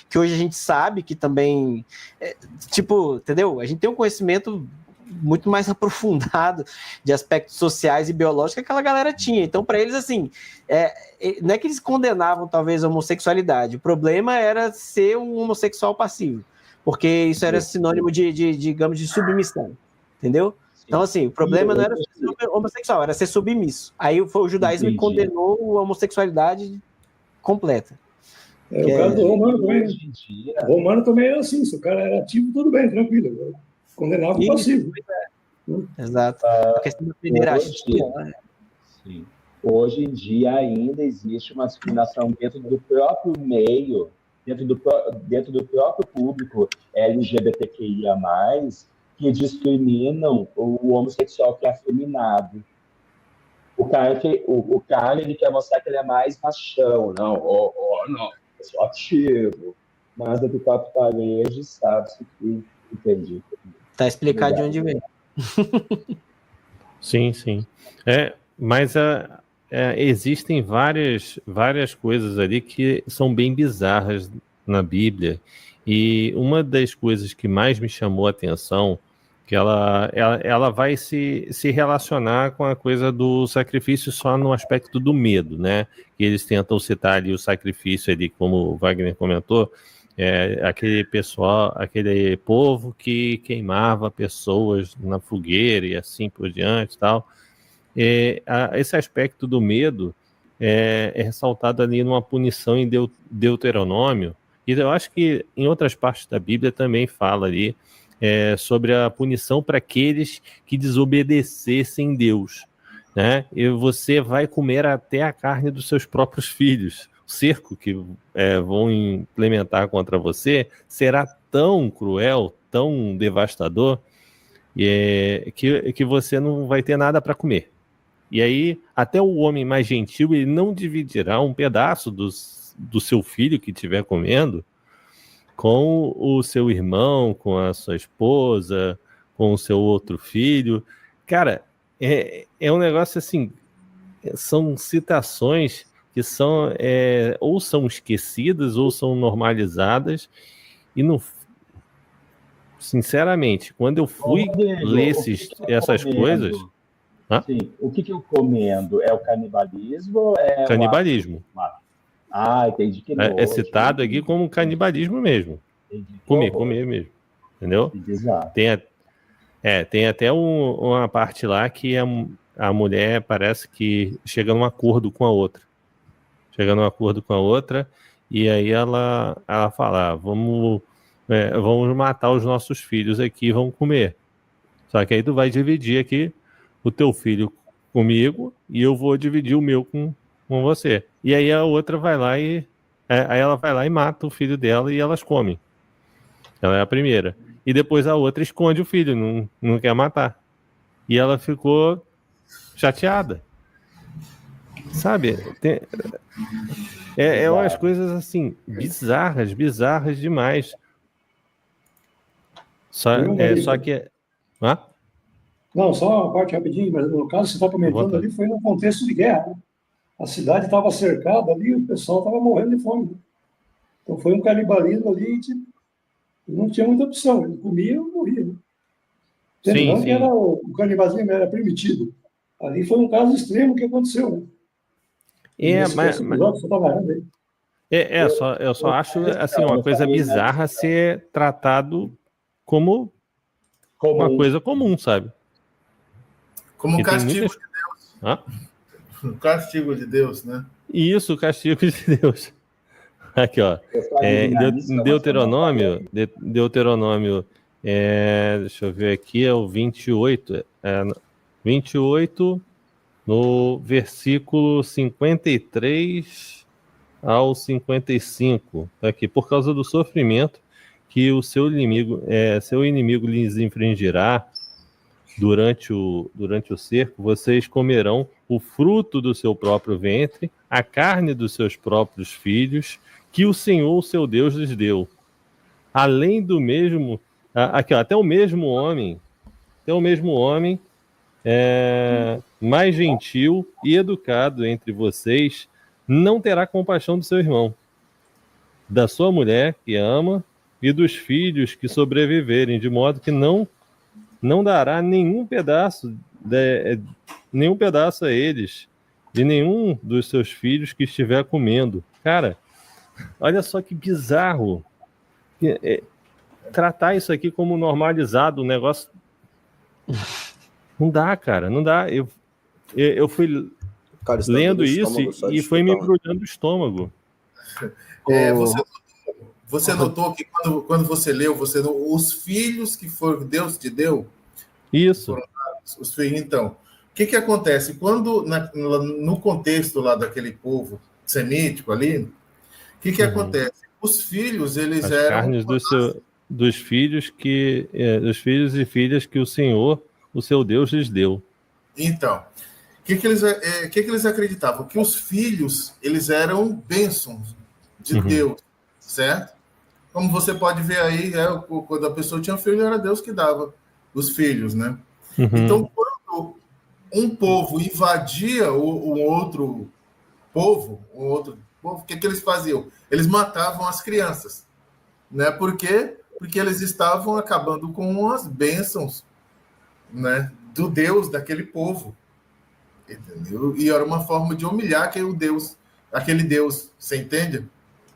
que hoje a gente sabe que também, tipo, entendeu? A gente tem um conhecimento muito mais aprofundado de aspectos sociais e biológicos que aquela galera tinha. Então, para eles, assim, não é que eles condenavam, talvez, a homossexualidade. O problema era ser um homossexual passivo, porque isso era sinônimo digamos, de submissão, entendeu? Então, assim, o problema não era ser homossexual, era ser submisso. Aí o judaísmo condenou a homossexualidade completa. O caso do Romano também. O Romano também era assim, se o cara era ativo, tudo bem, tranquilo. Condenava o passivo. Exato. A questão da pederastia. Sim. Hoje em dia ainda existe uma discriminação dentro do próprio meio, dentro do próprio público LGBTQIA+, que discriminam o homossexual que é afeminado. O cara ele quer mostrar que ele é mais machão, não, não, eu sou ativo. Mas do próprio parede, sabe-se que entendi. Tá explicado de onde vem. Sim. Mas existem várias coisas ali que são bem bizarras na Bíblia. E uma das coisas que mais me chamou a atenção, que ela vai se relacionar com a coisa do sacrifício só no aspecto do medo, né? Que eles tentam citar ali o sacrifício ali, como o Wagner comentou, aquele povo que queimava pessoas na fogueira e assim por diante e tal. Esse aspecto do medo é ressaltado ali numa punição em Deuteronômio, e eu acho que em outras partes da Bíblia também fala ali sobre a punição para aqueles que desobedecessem Deus, né? E você vai comer até a carne dos seus próprios filhos. O cerco que vão implementar contra você será tão cruel, tão devastador, que você não vai ter nada para comer. E aí, até o homem mais gentil, ele não dividirá um pedaço do seu filho que estiver comendo com o seu irmão, com a sua esposa, com o seu outro filho. Cara, é um negócio assim, são citações que são ou são esquecidas ou são normalizadas, e não, sinceramente, quando eu fui ler essas coisas... Sim. O que eu comendo? É o canibalismo ou é canibalismo? Entendi que é citado aqui como canibalismo mesmo. Comer mesmo. Entendeu? Exato. Tem até uma parte lá que a mulher parece que chega num acordo com a outra. E aí ela fala, vamos matar os nossos filhos aqui e vamos comer. Só que aí tu vai dividir aqui o teu filho comigo e eu vou dividir o meu com você. E aí a outra vai lá aí ela vai lá e mata o filho dela e elas comem. Ela é a primeira. E depois a outra esconde o filho, não quer matar. E ela ficou chateada. Sabe? Umas coisas assim, bizarras demais. Só que... Não, só uma parte rapidinho, mas no caso que você está comentando ali foi no contexto de guerra. Né? A cidade estava cercada ali, o pessoal estava morrendo de fome. Né? Então foi um canibalismo ali, tipo, não tinha muita opção, ele comia ou morria. Né? Não que o canibalismo era permitido. Ali foi um caso extremo que aconteceu. Né? Eu só acho assim, uma coisa bizarra ser tratado como uma coisa comum, sabe? Como um castigo de Deus. Um castigo de Deus, né? Isso, o castigo de Deus. Aqui, ó. Deuteronômio, deixa eu ver aqui, é o 28. 28, no versículo 53 ao 55. Tá aqui. Por causa do sofrimento que o seu inimigo lhes infringirá durante o cerco, vocês comerão o fruto do seu próprio ventre, a carne dos seus próprios filhos, que o Senhor, o seu Deus, lhes deu. Além do mesmo... Aqui, ó, até o mesmo homem mais gentil e educado entre vocês não terá compaixão do seu irmão. da sua mulher que ama e dos filhos que sobreviverem, de modo que não dará nenhum pedaço a eles, de nenhum dos seus filhos que estiver comendo. Cara, olha só que bizarro. Tratar isso aqui como normalizado, um negócio... Não dá, cara, não dá. Eu fui cara, lendo isso e foi me embrulhando o estômago. Você notou que quando você leu, os filhos que Deus te deu? Isso. Os filhos, então. O que acontece? Quando, no contexto lá daquele povo semítico ali, o que acontece? Os filhos, eles as eram... carnes dos filhos dos filhos e filhas que o Senhor, o seu Deus, lhes deu. Então, o que eles acreditavam? Que os filhos, eles eram bênçãos de Deus, certo? Como você pode ver aí, quando a pessoa tinha filho, era Deus que dava os filhos, né? Então, quando um povo invadia um outro povo, o que eles faziam? Eles matavam as crianças, né? Por quê? Porque eles estavam acabando com as bênçãos, né, do Deus daquele povo, entendeu? E era uma forma de humilhar aquele Deus, você entende?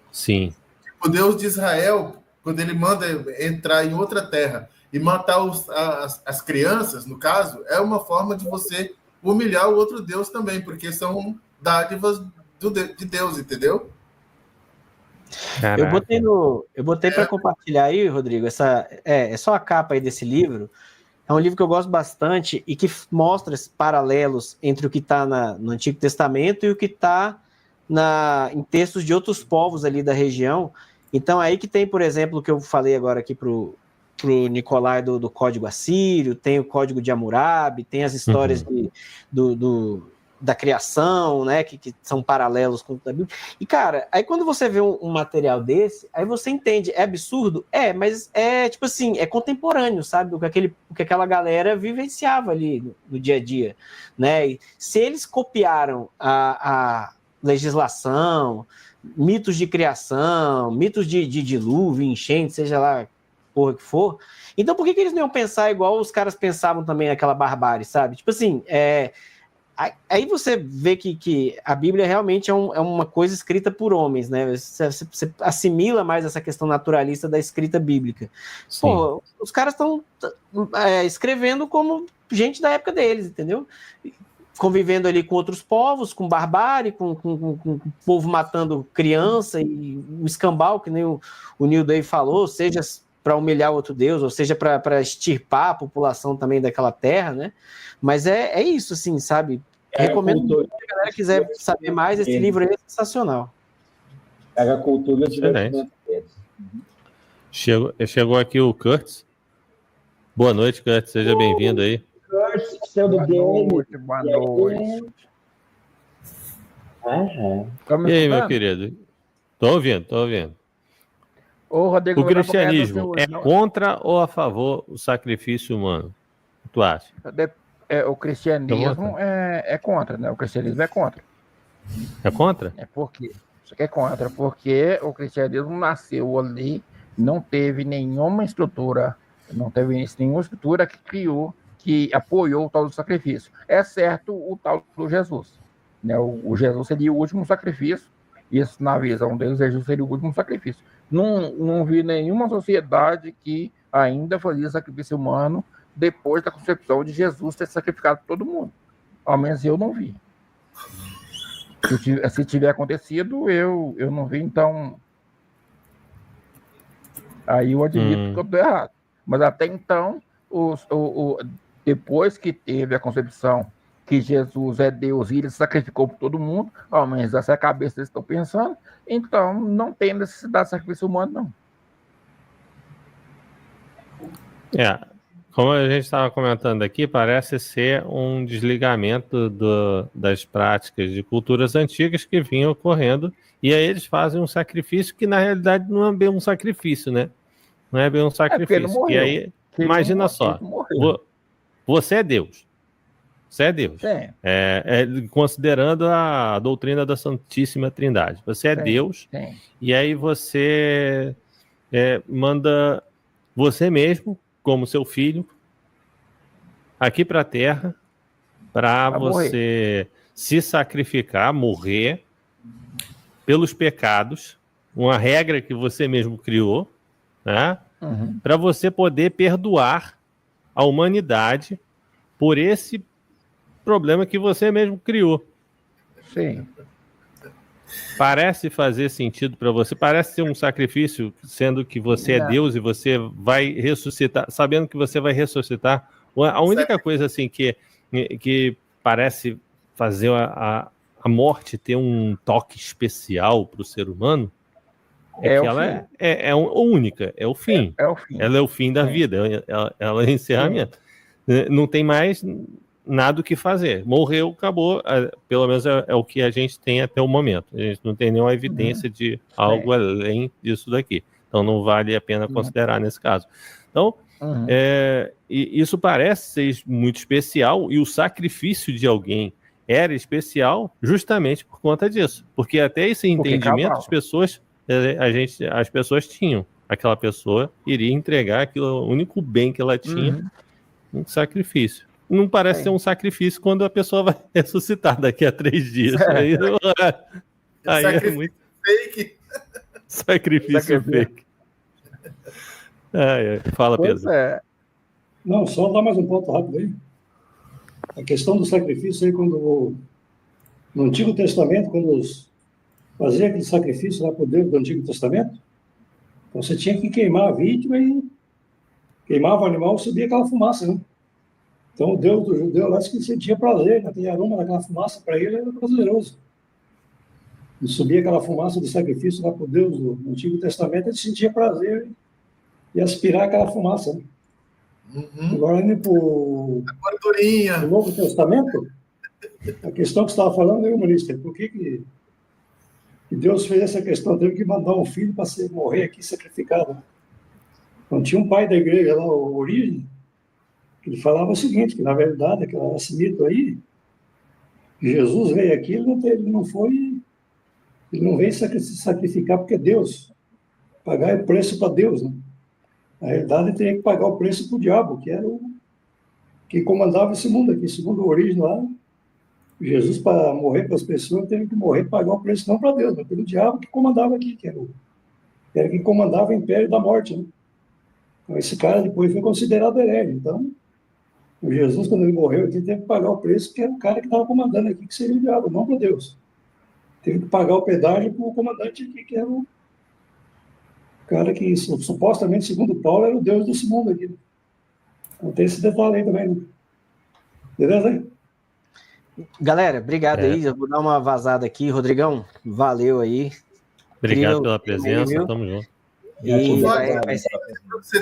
Sim. O Deus de Israel, quando ele manda entrar em outra terra e matar as crianças, no caso, é uma forma de você humilhar o outro Deus também, porque são dádivas de Deus, entendeu? Caraca. Eu botei para compartilhar aí, Rodrigo, é só a capa aí desse livro. É um livro que eu gosto bastante e que mostra esses paralelos entre o que está no Antigo Testamento e o que está em textos de outros povos ali da região. Então, aí que tem, por exemplo, o que eu falei agora aqui para o Nicolai do Código Assírio, tem o Código de Hammurabi, tem as histórias da criação, né, que são paralelos com a Bíblia. E, cara, aí quando você vê um material desse, aí você entende, é absurdo? Mas é, tipo assim, é contemporâneo, sabe? O que aquela galera vivenciava ali no dia a dia, né? E se eles copiaram a legislação, mitos de criação, mitos de dilúvio, enchente, seja lá porra que for, então por que eles não iam pensar igual os caras pensavam também naquela barbárie, sabe? Tipo assim, aí você vê que a Bíblia realmente é uma coisa escrita por homens, né? Você assimila mais essa questão naturalista da escrita bíblica. Pô, os caras estão escrevendo como gente da época deles, entendeu? Convivendo ali com outros povos, com barbárie, com o povo matando criança e o escambau, que nem o Neil Day falou, seja para humilhar outro Deus, ou seja para extirpar a população também daquela terra, né? Mas é isso, assim, sabe? Recomendo que a galera quiser saber mais, esse livro é sensacional. Era a cultura de Chegou aqui o Curtis. Boa noite, Curtis, seja bem-vindo aí. Boa noite. E aí, meu querido? Tô ouvindo. Ô, Rodrigo, o cristianismo é contra ou a favor do sacrifício humano? O que tu acha? O cristianismo é contra, né? O cristianismo é contra. É contra? É porque isso aqui é contra, porque o cristianismo nasceu ali, não teve nenhuma estrutura que criou, que apoiou o tal do sacrifício, exceto o tal do Jesus. Né? O Jesus seria o último sacrifício, isso na visão deles, Jesus seria o último sacrifício. Não vi nenhuma sociedade que ainda fazia sacrifício humano depois da concepção de Jesus ter sacrificado todo mundo. Ao menos eu não vi. Se tiver acontecido, eu não vi, então... Aí eu admito que eu estou errado. Mas até então, depois que teve a concepção que Jesus é Deus e ele sacrificou por todo mundo, ao menos essa é a cabeça que eles estão pensando, então não tem necessidade de sacrifício humano, não. Como a gente estava comentando aqui, parece ser um desligamento das práticas de culturas antigas que vinham ocorrendo, e aí eles fazem um sacrifício que na realidade não é bem um sacrifício, né? Não é bem um sacrifício. E aí, imagina só, você é Deus. Você é Deus. Sim. Considerando a doutrina da Santíssima Trindade. Você é Deus, Sim. e aí você manda você mesmo, como seu filho, aqui para a Terra, para você se sacrificar, morrer pelos pecados, uma regra que você mesmo criou, né? Para você poder perdoar a humanidade por esse problema que você mesmo criou. Sim. Parece fazer sentido para você? Parece ser um sacrifício, sendo que você é Deus e você vai ressuscitar, sabendo que você vai ressuscitar. A única coisa assim que parece fazer a morte ter um toque especial para o ser humano que ela é única, é o fim. É o fim. Ela é o fim da vida, ela é encerramento. Não tem mais nada o que fazer. Morreu, acabou. Pelo menos é o que a gente tem até o momento. A gente não tem nenhuma evidência de algo além disso daqui. Então não vale a pena considerar nesse caso. Então, e isso parece ser muito especial, e o sacrifício de alguém era especial justamente por conta disso. Porque até esse entendimento as pessoas tinham. Aquela pessoa iria entregar aquilo, o único bem que ela tinha, um sacrifício. Não parece ser um sacrifício quando a pessoa vai ressuscitar daqui a 3 dias. Aí é muito fake. Sacrifício fake. Fala, Pedro. Não, só dar mais um ponto rápido aí. A questão do sacrifício aí, quando no Antigo Testamento, quando fazia aquele sacrifício lá para o Deus do Antigo Testamento, você tinha que queimar a vítima e queimava o animal, subia aquela fumaça, né? Então o Deus do judeu lá disse que sentia prazer, aquele aroma daquela fumaça para ele era prazeroso. E subia aquela fumaça do sacrifício lá para o Deus do Antigo Testamento, ele sentia prazer e aspirar aquela fumaça, né? Agora, indo para o Novo Testamento, a questão que você estava falando, humanista, por que Deus fez essa questão? Teve que mandar um filho para morrer aqui sacrificado. Então, tinha um pai da igreja lá, o Origen, que ele falava o seguinte, que na verdade, esse mito aí, Jesus veio aqui, ele não veio se sacrificar porque Deus, pagar o preço para Deus, né? Na realidade, ele teria que pagar o preço para o diabo, que era que comandava esse mundo aqui. Segundo o Origen lá, Jesus, para morrer para as pessoas, teve que morrer para pagar o preço não para Deus, mas pelo diabo que comandava aqui, que era quem comandava o império da morte, né? Então, esse cara depois foi considerado herege. Então, o Jesus, quando ele morreu aqui, teve que pagar o preço, que era o cara que estava comandando aqui, que seria o diabo, não para Deus. Teve que pagar o pedágio para o comandante aqui, que era o cara que, supostamente, segundo Paulo, era o Deus desse mundo aqui. Então, tem esse detalhe aí também, né? Beleza aí? Galera, obrigado aí. Eu vou dar uma vazada aqui. Rodrigão, valeu aí. Obrigado pela presença, aí, tamo junto. E o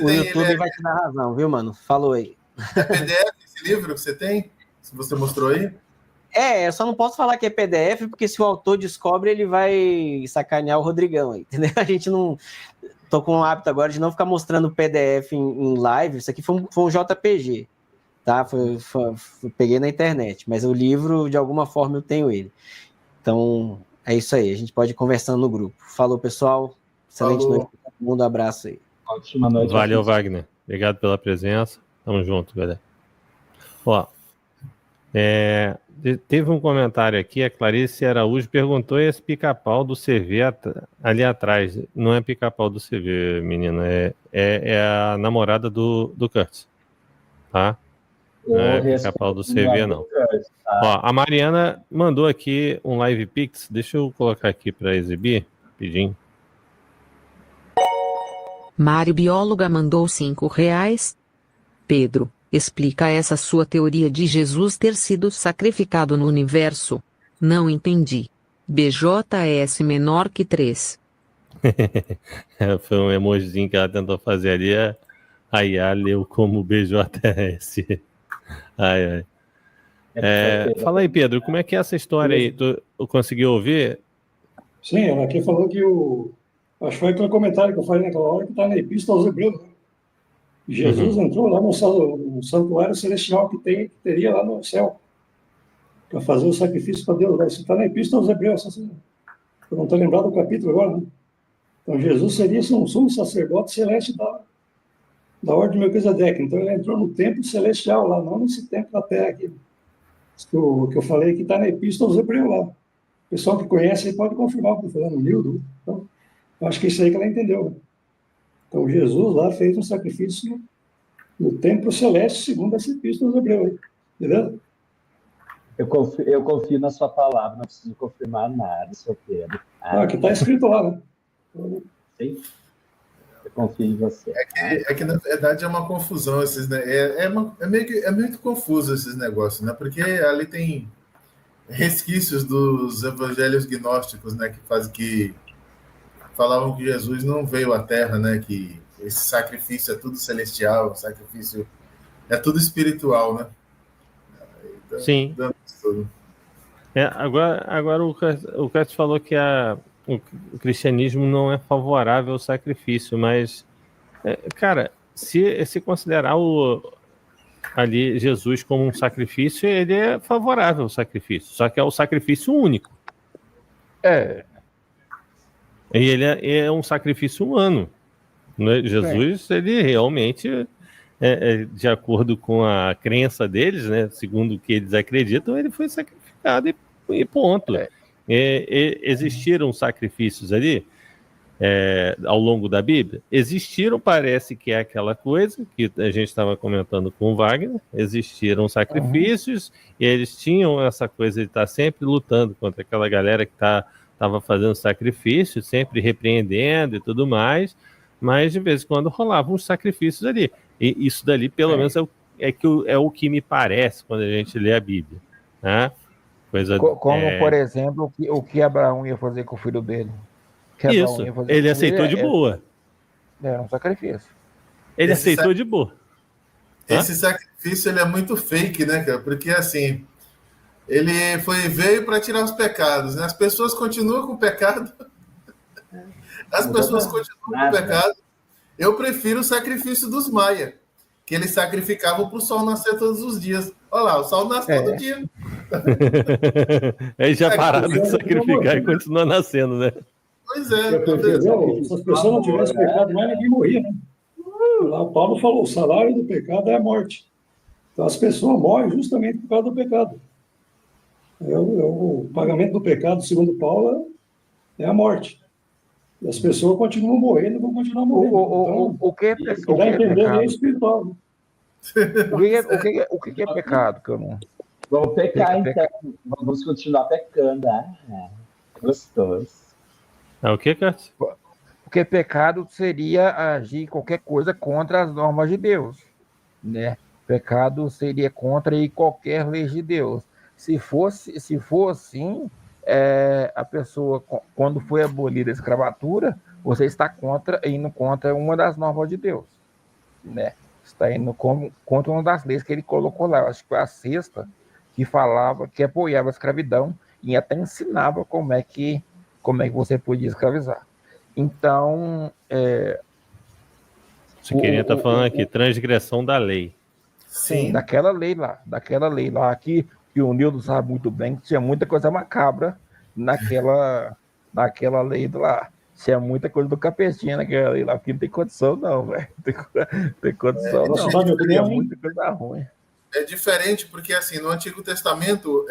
YouTube vai te dar razão, viu, mano? Falou aí. É PDF esse livro que você tem? Se você mostrou aí? Eu só não posso falar que é PDF, porque se o autor descobre, ele vai sacanear o Rodrigão aí, entendeu? A gente não... Tô com o hábito agora de não ficar mostrando PDF em live. Isso aqui foi um JPG, tá? Peguei na internet, mas o livro, de alguma forma, eu tenho ele. Então, é isso aí. A gente pode ir conversando no grupo. Falou, pessoal. Excelente noite para todo mundo. Abraço aí. Ótima noite. Valeu, Wagner. Obrigado pela presença. Tamo junto, galera. Ó, teve um comentário aqui, a Clarice Araújo perguntou esse pica-pau do CV ali atrás. Não é pica-pau do CV, menina, é a namorada do Curtis, tá? Não é pica-pau do CV, não. Ó, a Mariana mandou aqui um live pix, deixa eu colocar aqui para exibir, rapidinho. Mário Bióloga mandou R$5. Pedro, explica essa sua teoria de Jesus ter sido sacrificado no universo. Não entendi. BJS menor que 3. Foi um emojizinho que ela tentou fazer ali. A IA leu como BJS. Ai. Fala aí, Pedro, como é que é essa história aí? Tu conseguiu ouvir? Sim, ela aqui falou que acho que foi aquele comentário que eu falei naquela hora que está na Epístola aos Hebreus, né? Jesus entrou lá no santuário celestial que teria lá no céu. para fazer o sacrifício para Deus. Isso está na Epístola aos Hebreus. Eu não estou lembrado do capítulo agora, né? Então, Jesus seria um sumo sacerdote celeste da ordem de Melquisedeque. Então, ele entrou no templo celestial lá, não nesse templo da terra aqui. Que eu falei que está na Epístola aos Hebreus lá. O pessoal que conhece aí pode confirmar o que eu estou falando, o Nildo. Então, eu acho que é isso aí que ela entendeu. Né? Então, Jesus lá fez um sacrifício no templo celeste, segundo essa Epístola aos Hebreus. Beleza? Eu confio na sua palavra, não preciso confirmar nada, seu Pedro. Que está escrito lá, né? Sim. Eu confio em você. É que na verdade, é uma confusão. É muito confuso esses negócios, né? Porque ali tem resquícios dos evangelhos gnósticos, né? Que falavam que Jesus não veio à Terra, né? Que esse sacrifício é tudo celestial, sacrifício é tudo espiritual, né? Sim. Agora o Cássio falou que o cristianismo não é favorável ao sacrifício, mas, cara, se considerar ali Jesus como um sacrifício, ele é favorável ao sacrifício, só que é o sacrifício único. E ele é um sacrifício humano. Né? Jesus, ele realmente... de acordo com a crença deles, né, segundo o que eles acreditam, ele foi sacrificado e ponto. Existiram sacrifícios ali ao longo da Bíblia? Existiram, parece que é aquela coisa que a gente estava comentando com o Wagner, existiram sacrifícios e eles tinham essa coisa de estar sempre lutando contra aquela galera que estava fazendo sacrifício, sempre repreendendo e tudo mais, mas de vez em quando rolavam os sacrifícios ali. E isso dali, pelo menos, é o que me parece quando a gente lê a Bíblia. Né? Por exemplo, o que Abraão ia fazer com o filho dele. Isso, ele aceitou de boa. Era um sacrifício. Ele aceitou de boa. Esse sacrifício ele é muito fake, né, cara? Porque, assim, ele veio para tirar os pecados, né? As pessoas continuam com o pecado. As pessoas continuam com o pecado. Eu prefiro o sacrifício dos Maia, que eles sacrificavam para o sol nascer todos os dias. Olha lá, o sol nasce todo dia. Aí já pararam de sacrificar e continua nascendo, né? Pois é. Se as pessoas não tivessem pecado mais, ninguém morria, né? Lá o Paulo falou, o salário do pecado é a morte. Então as pessoas morrem justamente por causa do pecado. O pagamento do pecado, segundo Paulo, é a morte. E as pessoas continuam morrendo e vão continuar morrendo. O que é pecado? É espiritual. Né? O que é pecado? Que eu não... Vamos pecar, então. Vamos continuar pecando. Gostoso. O que, Cássio? Porque pecado seria agir qualquer coisa contra as normas de Deus. Né? Pecado seria contra qualquer lei de Deus. Se for assim... a pessoa, quando foi abolida a escravatura, você está indo contra uma das normas de Deus, né? Está indo contra uma das leis que ele colocou lá. Acho que foi a sexta, que falava, que apoiava a escravidão e até ensinava como é que você podia escravizar. Então, você queria estar falando aqui, transgressão da lei. Sim, daquela lei lá que o Nildo sabe muito bem que tinha muita coisa macabra naquela lei lá. Tinha muita coisa do capetinha naquela lei lá, porque não tem condição não, velho. Tem condição não. Tinha muita coisa ruim. É diferente porque, assim, no Antigo Testamento,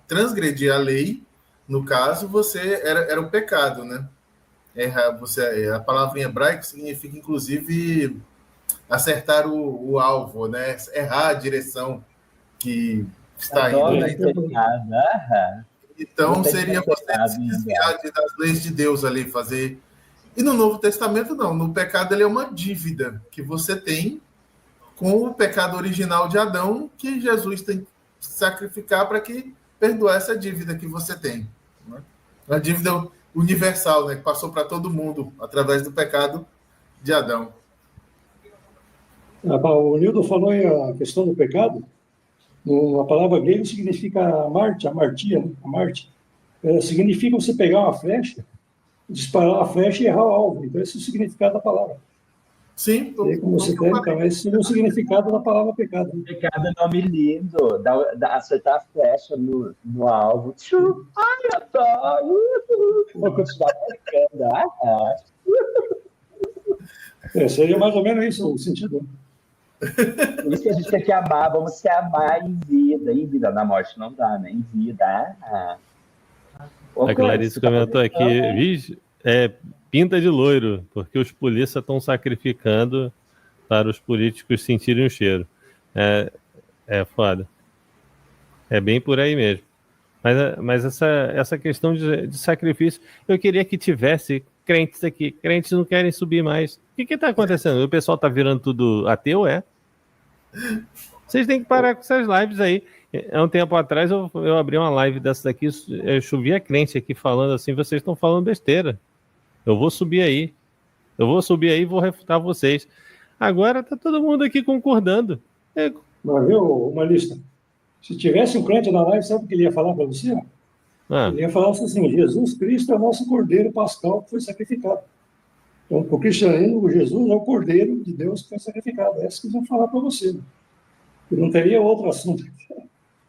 transgredir a lei, no caso, você era o pecado, né? A palavra em hebraico significa, inclusive, acertar o alvo, né? Errar a direção que está indo. Né? Então, seria você se desviar das leis de Deus ali, fazer... E no Novo Testamento, não. No pecado, ele é uma dívida que você tem com o pecado original de Adão, que Jesus tem que sacrificar para que perdoar essa dívida que você tem. Né? Uma dívida universal, né? Que passou para todo mundo através do pecado de Adão. O Nildo falou aí a questão do pecado. A palavra grega significa amartia, né? Amarte. Significa você pegar uma flecha, disparar a flecha e errar o alvo. Então, esse é o significado da palavra. Sim, E aí, como você tem, então, esse seria o significado da palavra pecado. Pecado é nome lindo. Acertar a flecha no alvo. Ai, adoro. Vou continuar pecando. Seria mais ou menos isso o sentido. Por isso que a gente tem que amar. Vamos se amar em vida. Em vida, na morte não dá, né? Em vida. A Clarice comentou aqui, Viz, pinta de loiro, porque os polícias estão sacrificando para os políticos sentirem o cheiro. É foda. É bem por aí mesmo. Mas essa questão de sacrifício, eu queria que tivesse crentes aqui. Crentes não querem subir mais. O que está acontecendo? O pessoal está virando tudo ateu, Vocês têm que parar com essas lives aí. Há um tempo atrás eu abri uma live dessa daqui, eu chovia crente aqui falando assim, vocês estão falando besteira. Eu vou subir aí e vou refutar vocês. Agora tá todo mundo aqui concordando. Mas viu, uma lista. Se tivesse um crente na live, sabe o que ele ia falar para você? Ele ia falar assim, Jesus Cristo é o nosso Cordeiro Pascal que foi sacrificado. Então, para o cristianismo, Jesus é o Cordeiro de Deus que foi sacrificado. É isso que eles vão falar para você. E não teria outro assunto.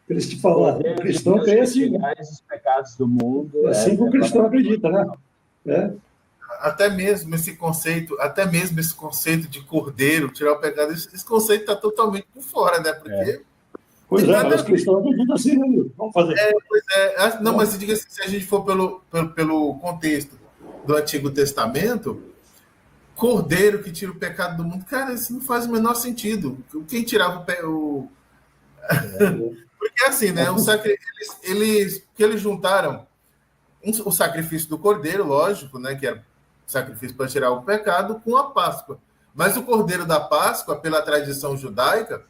Eles te falaram. O cristão tem assim. Os pecados do mundo. É assim que o cristão acredita, né? Até mesmo esse conceito de cordeiro, tirar o pecado, esse conceito está totalmente por fora, né? Porque. Pois mas os cristãos acreditam assim, né? Vamos fazer. Não, mas diga assim, se a gente for pelo contexto do Antigo Testamento, cordeiro que tira o pecado do mundo, cara, isso não faz o menor sentido. Quem tirava o Porque assim, né? Eles juntaram o sacrifício do cordeiro, lógico, né? Que era o sacrifício para tirar o pecado, com a Páscoa. Mas o cordeiro da Páscoa, pela tradição judaica,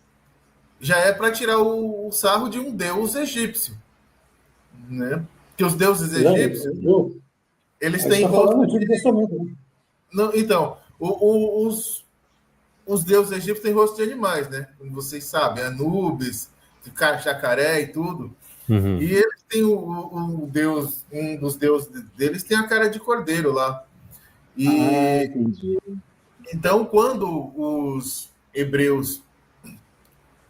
já é para tirar o sarro de um deus egípcio, né? Que os deuses egípcios, eles têm rosto no Antigo Testamento, né? Não, então, os deuses egípcios têm rosto de animais, né? Como vocês sabem, Anubis, jacaré e tudo. Uhum. E eles têm um dos deuses deles tem a cara de cordeiro lá. Entendi. Então, quando os hebreus...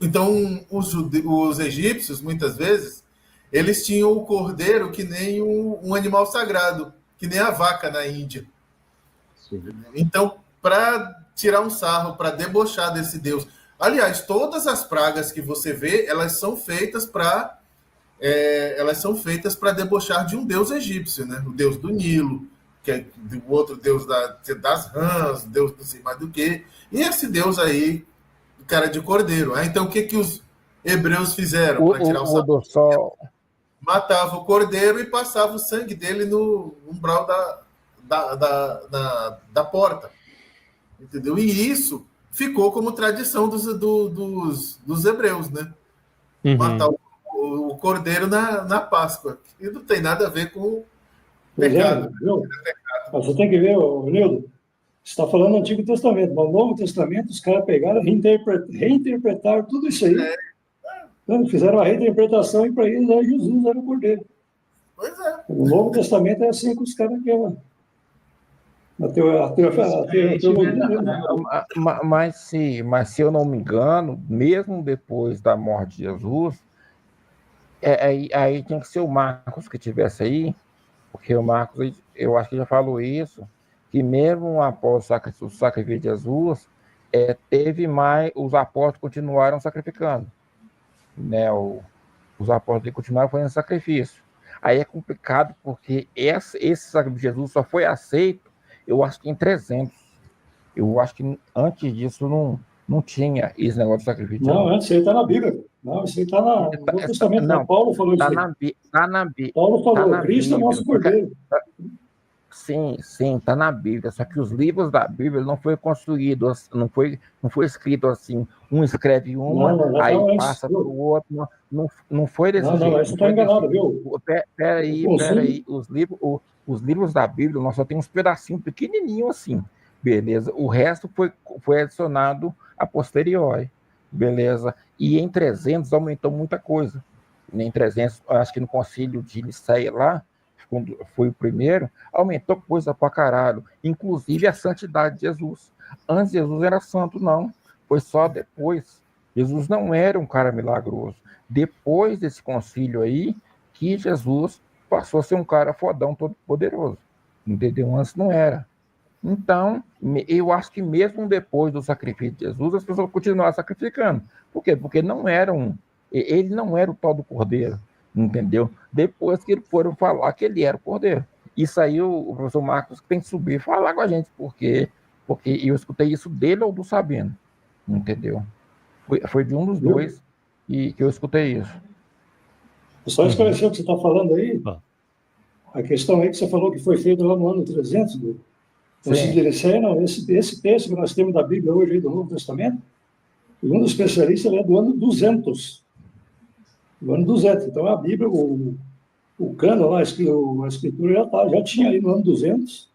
Então, os egípcios, muitas vezes, eles tinham o cordeiro que nem um animal sagrado, que nem a vaca na Índia. Sim. Então, para tirar um sarro, para debochar desse Deus... Aliás, todas as pragas que você vê, elas são feitas para debochar de um deus egípcio, né? O deus do Nilo, que é o outro deus das rãs, deus não sei mais do que. E esse deus aí, cara de cordeiro. Então, o que os hebreus fizeram para tirar o sarro? Matava o cordeiro e passava o sangue dele no umbral da porta. Entendeu? E isso ficou como tradição dos hebreus, né? Uhum. Matar o cordeiro na Páscoa. E não tem nada a ver com pecado. Mas você tem que ver, Nildo, você está falando do Antigo Testamento, mas no Novo Testamento os caras pegaram e reinterpretaram tudo isso aí. Então, fizeram a reinterpretação e para eles Jesus era o cordeiro. Pois é. No Novo Testamento é assim que os caras querem. Mas se eu não me engano, mesmo depois da morte de Jesus, aí tinha que ser o Marcos que estivesse aí, porque o Marcos, eu acho que já falou isso, que mesmo após o sacrifício de Jesus, teve mais, os apóstolos continuaram sacrificando, né? Os apóstolos continuaram fazendo sacrifício. Aí é complicado, porque esse sacrifício de Jesus só foi aceito, eu acho que em 300. Eu acho que antes disso não tinha esse negócio de sacrifício. Não, antes isso aí está na Bíblia. Não, isso aí está no Novo Testamento. Não, Paulo falou isso. Está na Bíblia. Paulo falou, Cristo é nosso cordeiro. Sim, está na Bíblia. Só que os livros da Bíblia não foi construído, não foi escrito assim, um escreve uma, aí passa para o outro. Não foi desse jeito. Não, isso está enganado, viu? Peraí. Os livros da Bíblia, nós só temos uns pedacinhos pequenininhos assim, beleza? O resto foi adicionado a posteriori, beleza? E em 300 aumentou muita coisa. Em 300, acho que no concílio de Nicéia lá, quando foi o primeiro, aumentou coisa pra caralho, inclusive a santidade de Jesus. Antes Jesus era santo, não. Foi só depois. Jesus não era um cara milagroso. Depois desse concílio aí, que Jesus passou a ser um cara fodão, todo poderoso. Entendeu? Antes não era. Então, eu acho que mesmo depois do sacrifício de Jesus, as pessoas continuaram sacrificando. Por quê? Porque ele não era o tal do cordeiro, entendeu? Depois que eles foram falar que ele era o cordeiro. Isso aí o professor Marcos tem que subir e falar com a gente, porque eu escutei isso dele ou do Sabino, entendeu? Foi de um dos dois que eu escutei isso. Só esclarecer o que você está falando aí, Ah. a questão aí que você falou que foi feito lá no ano 300, do Nicéia, não, esse texto que nós temos da Bíblia hoje, aí, do Novo Testamento, segundo os especialistas, ele é do ano 200. Do ano 200. Então, a Bíblia, o cânon lá, a escritura já tinha ali no ano 200,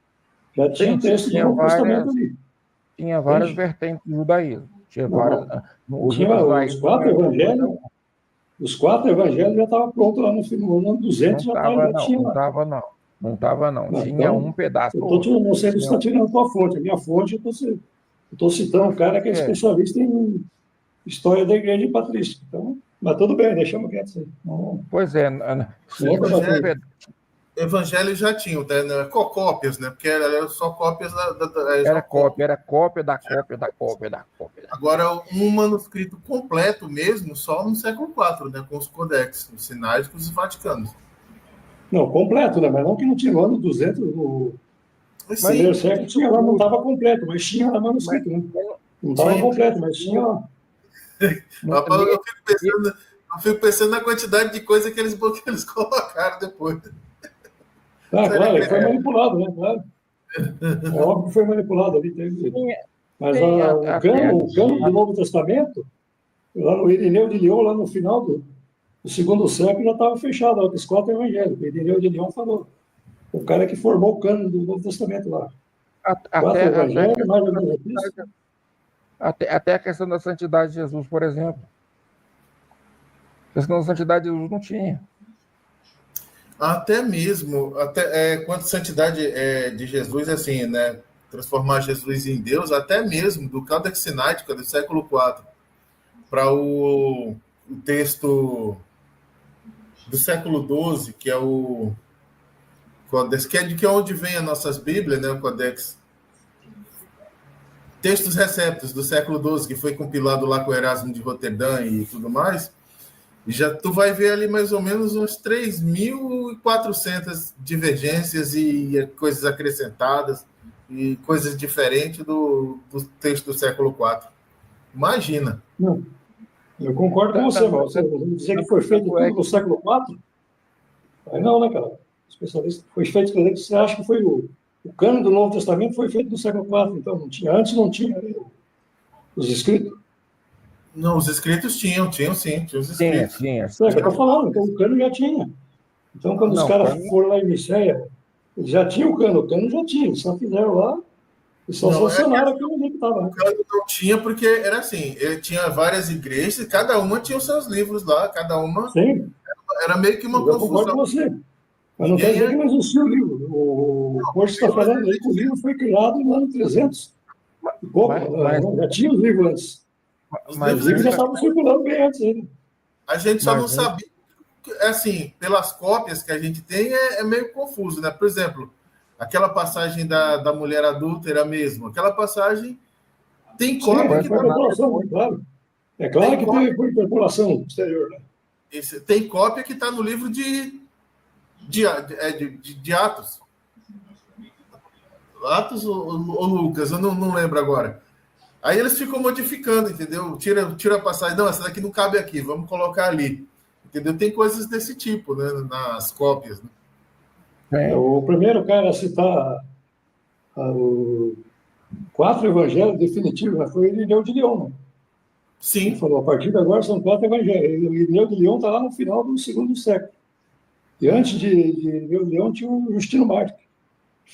já tinha o texto do Novo Testamento ali. Tinha várias vertentes do judaísmo. Tinha várias. Os quatro evangelhos já estavam prontos lá no ano 200, já tinha lá. Não estava, não. Tinha um pedaço. Não sei se você está tirando a tua fonte. A minha fonte, eu estou citando um cara que é especialista em história da igreja patrística. Então, mas tudo bem, deixamos quieto isso aí. Pois é. Evangelho já tinha, né? Cópias, né? Porque era só cópias era cópia da cópia. Agora, um manuscrito completo mesmo, só no século IV, né? Com os codex, os sináicos e vaticanos. Não, completo, né? Mas não que não tinha no ano 200, primeiro século tinha lá, não estava completo, mas tinha lá manuscrito, né? Não estava completo, mas tinha lá. Eu fico pensando na quantidade de coisa que eles colocaram depois. Claro, foi manipulado, né? Claro. É óbvio que foi manipulado ali. Mas o cano do Novo Testamento, lá no Irineu de Lyon, lá no final do segundo século, já estava fechado, os quatro evangelhos. O Irineu de Lyon falou. O cara que formou o cano do Novo Testamento lá. Até a questão da santidade de Jesus, por exemplo. A questão da santidade de Jesus não tinha. Até mesmo, quanto à santidade de Jesus, assim, né? Transformar Jesus em Deus, até mesmo do Codex Sinaiticus do século IV para o texto do século XII, que é o Codex, que é onde vem as nossas Bíblias, né? O Codex. Textos receptos do século XII, que foi compilado lá com Erasmo de Roterdã e tudo mais. Já tu vai ver ali mais ou menos uns 3.400 divergências e coisas acrescentadas e coisas diferentes do texto do século IV. Imagina. Não, eu concordo com você, mas você dizer que foi feito tudo no século IV? Aí não, né, cara? Especialista, foi feito, você acha que foi o cano do Novo Testamento foi feito no século IV, então não tinha, antes não tinha os escritos? Não, os escritos tinham sim, tinha os escritos. Tinha. É o que eu estou falando, então o cano já tinha. Então, quando os caras foram lá em Nicéia, eles já tinham o cano já tinha, eles só fizeram lá e só sancionaram aquilo ali que estava. O cano não tinha, porque era assim, ele tinha várias igrejas e cada uma tinha os seus livros lá, cada uma. Sim. Era meio que uma confusão. Eu concordo com você. Mas não quer dizer que não existiu o livro. O Corte está falando aí que o livro foi criado no ano 300. Já tinha os livros antes. Mas os livros já estavam circulando bem antes ainda. A gente só não sabia. Assim, pelas cópias que a gente tem, é meio confuso, né? Por exemplo, aquela passagem da mulher adúltera mesmo. Aquela passagem tem cópia que claro. É claro que teve por interpolação posterior, né? Tem cópia que está no livro de Atos. Atos ou Lucas, eu não lembro agora. Aí eles ficam modificando, entendeu? Tira a passagem. Não, essa daqui não cabe aqui, vamos colocar ali. Entendeu? Tem coisas desse tipo, né? Nas cópias. Né? O primeiro cara a citar o 4 evangelhos definitivos, né? Foi o Irineu de Lyon. Né? Sim. Ele falou, a partir de agora são 4 evangelhos. O Irineu de Lyon está lá no final do segundo século. E antes de Irineu de Lyon tinha o Justino Mártir.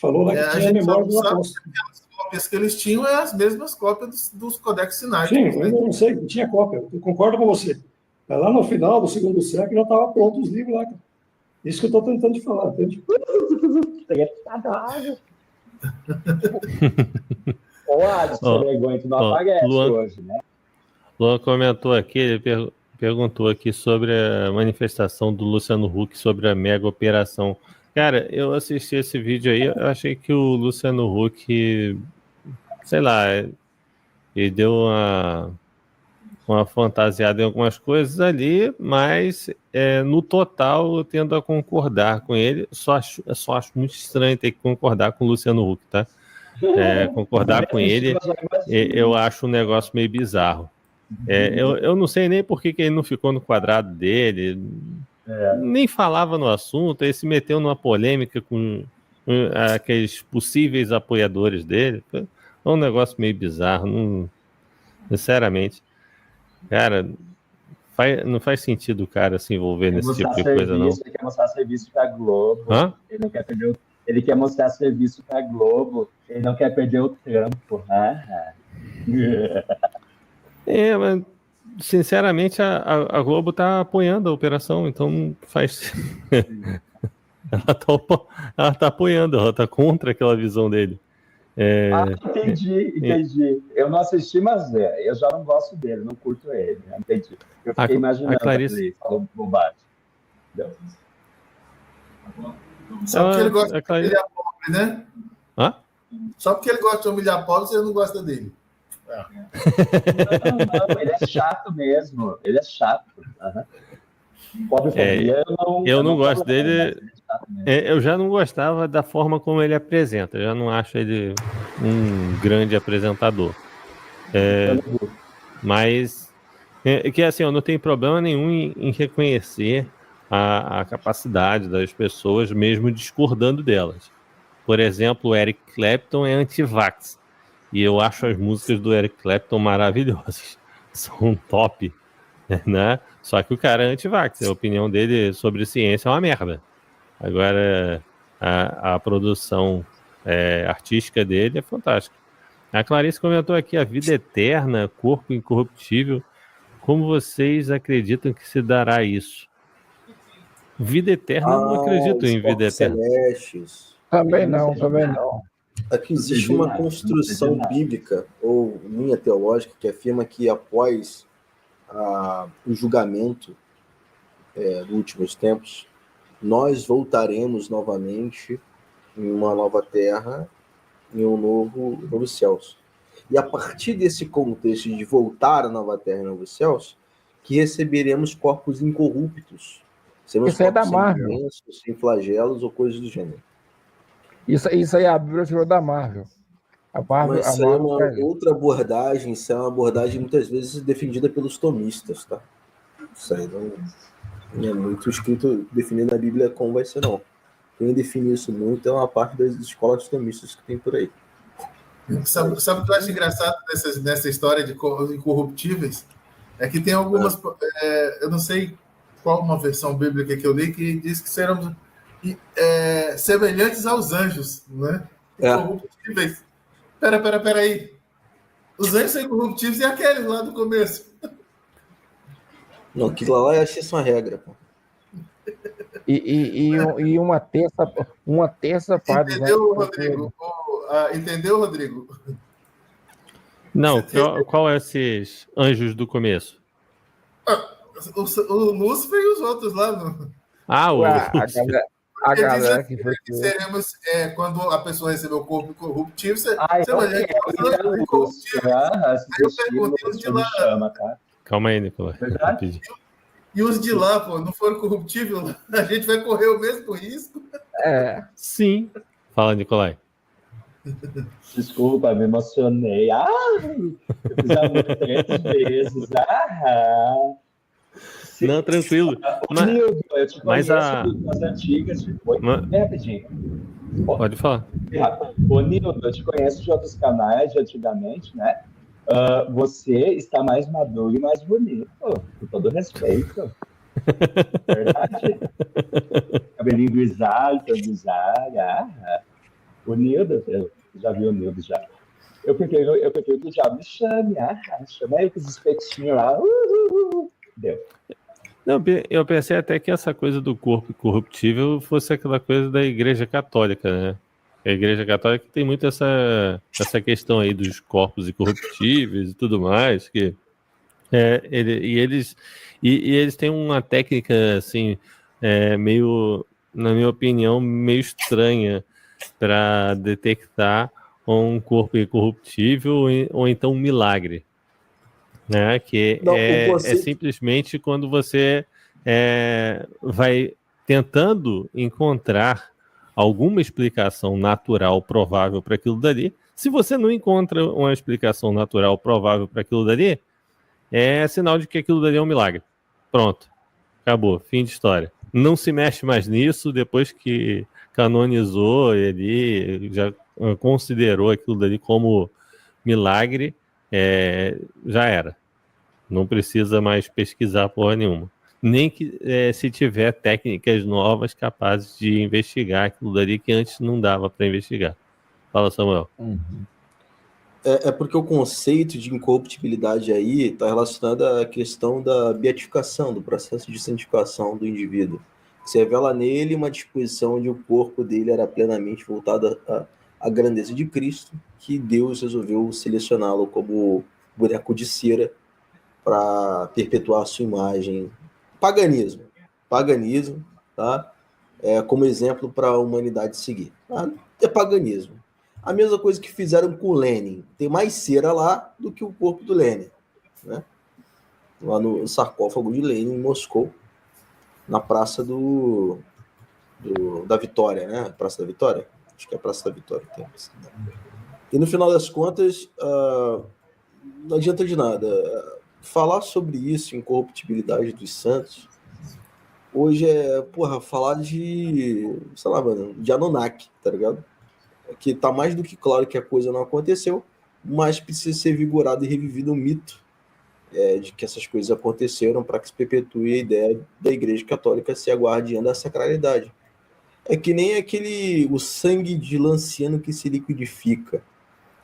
Falou lá que tinha a memória do apóstolo. As cópias que eles tinham é as mesmas cópias dos Codex Sinaiticus. Sim, eu não sei, não tinha cópia. Eu concordo com você. Lá no final do segundo século já estava pronto os livros lá. Isso que eu estou tentando te falar. Ô, Alisson, vergonha, tu não aparece hoje, né? Luan comentou aqui, ele perguntou aqui sobre a manifestação do Luciano Huck sobre a mega operação. Cara, eu assisti esse vídeo aí, eu achei que o Luciano Huck, sei lá, ele deu uma fantasiada em algumas coisas ali, mas no total eu tendo a concordar com ele. Só acho muito estranho ter que concordar com o Luciano Huck, tá? Concordar com ele, eu acho um negócio meio bizarro. Eu não sei nem por que ele não ficou no quadrado dele, nem falava no assunto, ele se meteu numa polêmica com aqueles possíveis apoiadores dele. É um negócio meio bizarro, sinceramente. Cara, não faz sentido o cara se envolver nesse tipo de coisa, não. Ele quer mostrar serviço pra Globo. Hã? Ele quer mostrar serviço pra Globo. Ele não quer perder o trampo. Mas sinceramente a Globo tá apoiando a operação, então faz. ela tá apoiando, ela tá contra aquela visão dele. Entendi. Eu não assisti, mas eu já não gosto dele, não curto ele. Entendi. Eu fiquei imaginando ele falando bobagem. Só porque ele gosta de humilhar pobre, né? Hã? Só porque ele gosta de humilhar pobre, você não gosta dele. Não, ele é chato mesmo. Ele é chato. Pobre família, eu não gosto dele. Eu já não gostava da forma como ele apresenta. Eu já não acho ele um grande apresentador. Mas que assim, eu não tenho problema nenhum em reconhecer a capacidade das pessoas, mesmo discordando delas. Por exemplo, o Eric Clapton é anti-vax. E eu acho as músicas do Eric Clapton maravilhosas. São top, né? Só que o cara é anti-vax. A opinião dele sobre ciência é uma merda. Agora, a produção artística dele é fantástica. A Clarice comentou aqui: a vida eterna, corpo incorruptível. Como vocês acreditam que se dará isso? Vida eterna, eu não acredito em vida eterna. Celestes. Também não. Aqui existe uma construção bíblica ou linha teológica que afirma que após o julgamento dos últimos tempos, nós voltaremos novamente em uma nova terra, em um novo céus. E a partir desse contexto de voltar à nova terra e novos céus, que receberemos corpos incorruptos. Seremos Isso é da corpos sem Marvel. doenças, sem flagelos ou coisas do gênero. Isso aí a Bíblia tirou da Marvel. Mas isso aí é uma outra abordagem, isso é uma abordagem muitas vezes defendida pelos tomistas, tá? Isso aí não é muito escrito, definido na Bíblia como vai ser, não. Quem define isso muito é uma parte das escolas tomistas que tem por aí. Sabe o que eu acho engraçado nessa história de incorruptíveis? É que tem algumas... eu não sei qual uma versão bíblica que eu li que diz que seremos semelhantes aos anjos, né? Incorruptíveis. Pera aí. Os anjos são incorruptíveis e aqueles lá do começo. Não, aquilo lá eu achei isso uma regra, pô. E uma terça parte. Entendeu, Rodrigo? Entendeu, Rodrigo? Não, qual é esses anjos do começo? O Lúcifer e os outros lá. A galera que foi. Seremos, quando a pessoa recebeu o corpo incorruptível, você então vai eu perguntei os de lá. Calma aí, Nicolai. E os de lá, pô, não foram corruptíveis? A gente vai correr o mesmo risco? Sim. Fala, Nicolai. Desculpa, me emocionei. Eu fiz amor 3 vezes. Não, tranquilo. Nildo, eu te conheço das antigas. Rapidinho. Pode falar. Ô, Nildo, eu te conheço de outros canais de antigamente, né? Você está mais maduro e mais bonito, com todo respeito. Verdade? Cabelinho grisalho, grisalho. O Nildo, eu já vi o Nildo já. Eu prefiro que o diabo me chame. Chama aí com os espetinhos lá. Deu. Não, eu pensei até que essa coisa do corpo incorruptível fosse aquela coisa da Igreja Católica, né? A Igreja Católica tem muito essa questão aí dos corpos incorruptíveis e tudo mais, que eles têm uma técnica assim, meio, na minha opinião, meio estranha para detectar um corpo incorruptível ou então um milagre, né? Que Não, é simplesmente quando você vai tentando encontrar alguma explicação natural provável para aquilo dali. Se você não encontra uma explicação natural provável para aquilo dali, é sinal de que aquilo dali é um milagre. Pronto, acabou, fim de história. Não se mexe mais nisso. Depois que canonizou, ele já considerou aquilo dali como milagre, já era. Não precisa mais pesquisar porra nenhuma. Nem que se tiver técnicas novas capazes de investigar aquilo dali que antes não dava para investigar. Fala, Samuel. É porque o conceito de incorruptibilidade aí está relacionado à questão da beatificação, do processo de santificação do indivíduo. Se revela nele uma disposição onde o corpo dele era plenamente voltado à grandeza de Cristo, que Deus resolveu selecioná-lo como boneco de cera para perpetuar a sua imagem. Paganismo, tá? Como exemplo para a humanidade seguir. Tá? É paganismo. A mesma coisa que fizeram com o Lenin. Tem mais cera lá do que o corpo do Lenin, né? Lá no sarcófago de Lenin, em Moscou, na Praça da Vitória, né? Praça da Vitória? Acho que é a Praça da Vitória. E no final das contas, não adianta de nada. Falar sobre isso, incorruptibilidade dos santos, hoje falar de, sei lá, mano, de Anunnaki, tá ligado? Que tá mais do que claro que a coisa não aconteceu, mas precisa ser vigorado e revivido o mito de que essas coisas aconteceram para que se perpetue a ideia da Igreja Católica ser a guardiã da sacralidade. É que nem o sangue de Lanciano que se liquidifica,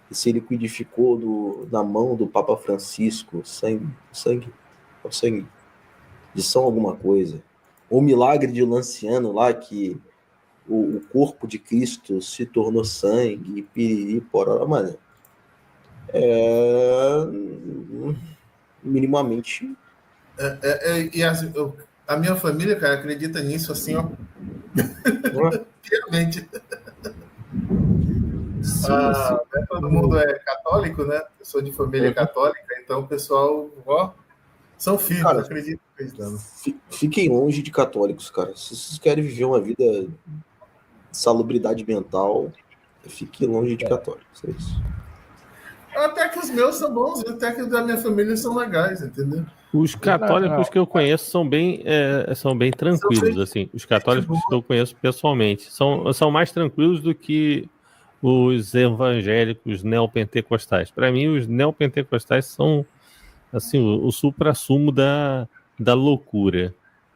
que se liquidificou na mão do Papa Francisco, o sangue de São alguma coisa. O milagre de Lanciano lá, que o corpo de Cristo se tornou sangue, piriri, porora, mano. Minimamente. A minha família, cara, acredita nisso assim, ó. Realmente. Né, todo mundo é católico, né? Eu sou de família católica, então o pessoal, são filhos, cara, acredito. Fiquem longe de católicos, cara. Se vocês querem viver uma vida de salubridade mental, fiquem longe de católicos. É isso. Até que os meus são bons, até que os da minha família são legais, entendeu? Os católicos que eu conheço são bem tranquilos, assim. Os católicos que eu conheço pessoalmente são mais tranquilos do que os evangélicos neopentecostais. Para mim, os neopentecostais são assim, o supra-sumo da loucura.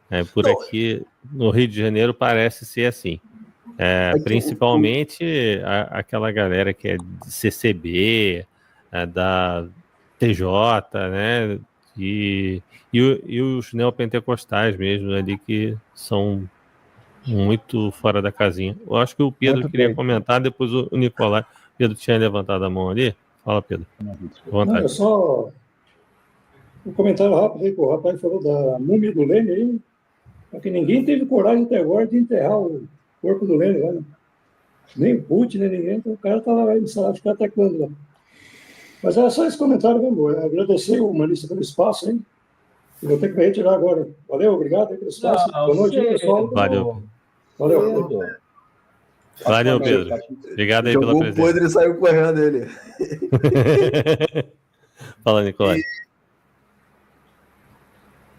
Aqui no Rio de Janeiro parece ser assim. Principalmente aquela galera que é de CCB, da TJ, né? E os neopentecostais mesmo ali, que são muito fora da casinha. Eu acho que o Pedro queria comentar, depois o Nicolai. Pedro tinha levantado a mão ali. Fala, Pedro. Não, é só um comentário rápido aí que o rapaz falou da múmia do Lênin aí, porque ninguém teve coragem até agora de enterrar o corpo do Lênin lá, né? Nem o Putin, nem ninguém, então o cara tá lá em sala, ficar teclando lá. Mas era só esse comentário mesmo. Agradecer o Marista pelo espaço, hein? Eu vou ter que me retirar agora. Valeu, obrigado aí pelo espaço. Boa noite, pessoal. Valeu. Valeu, Pedro. Obrigado aí pela presença. Jogou o podre e saiu correndo ele. Fala, Nicolai.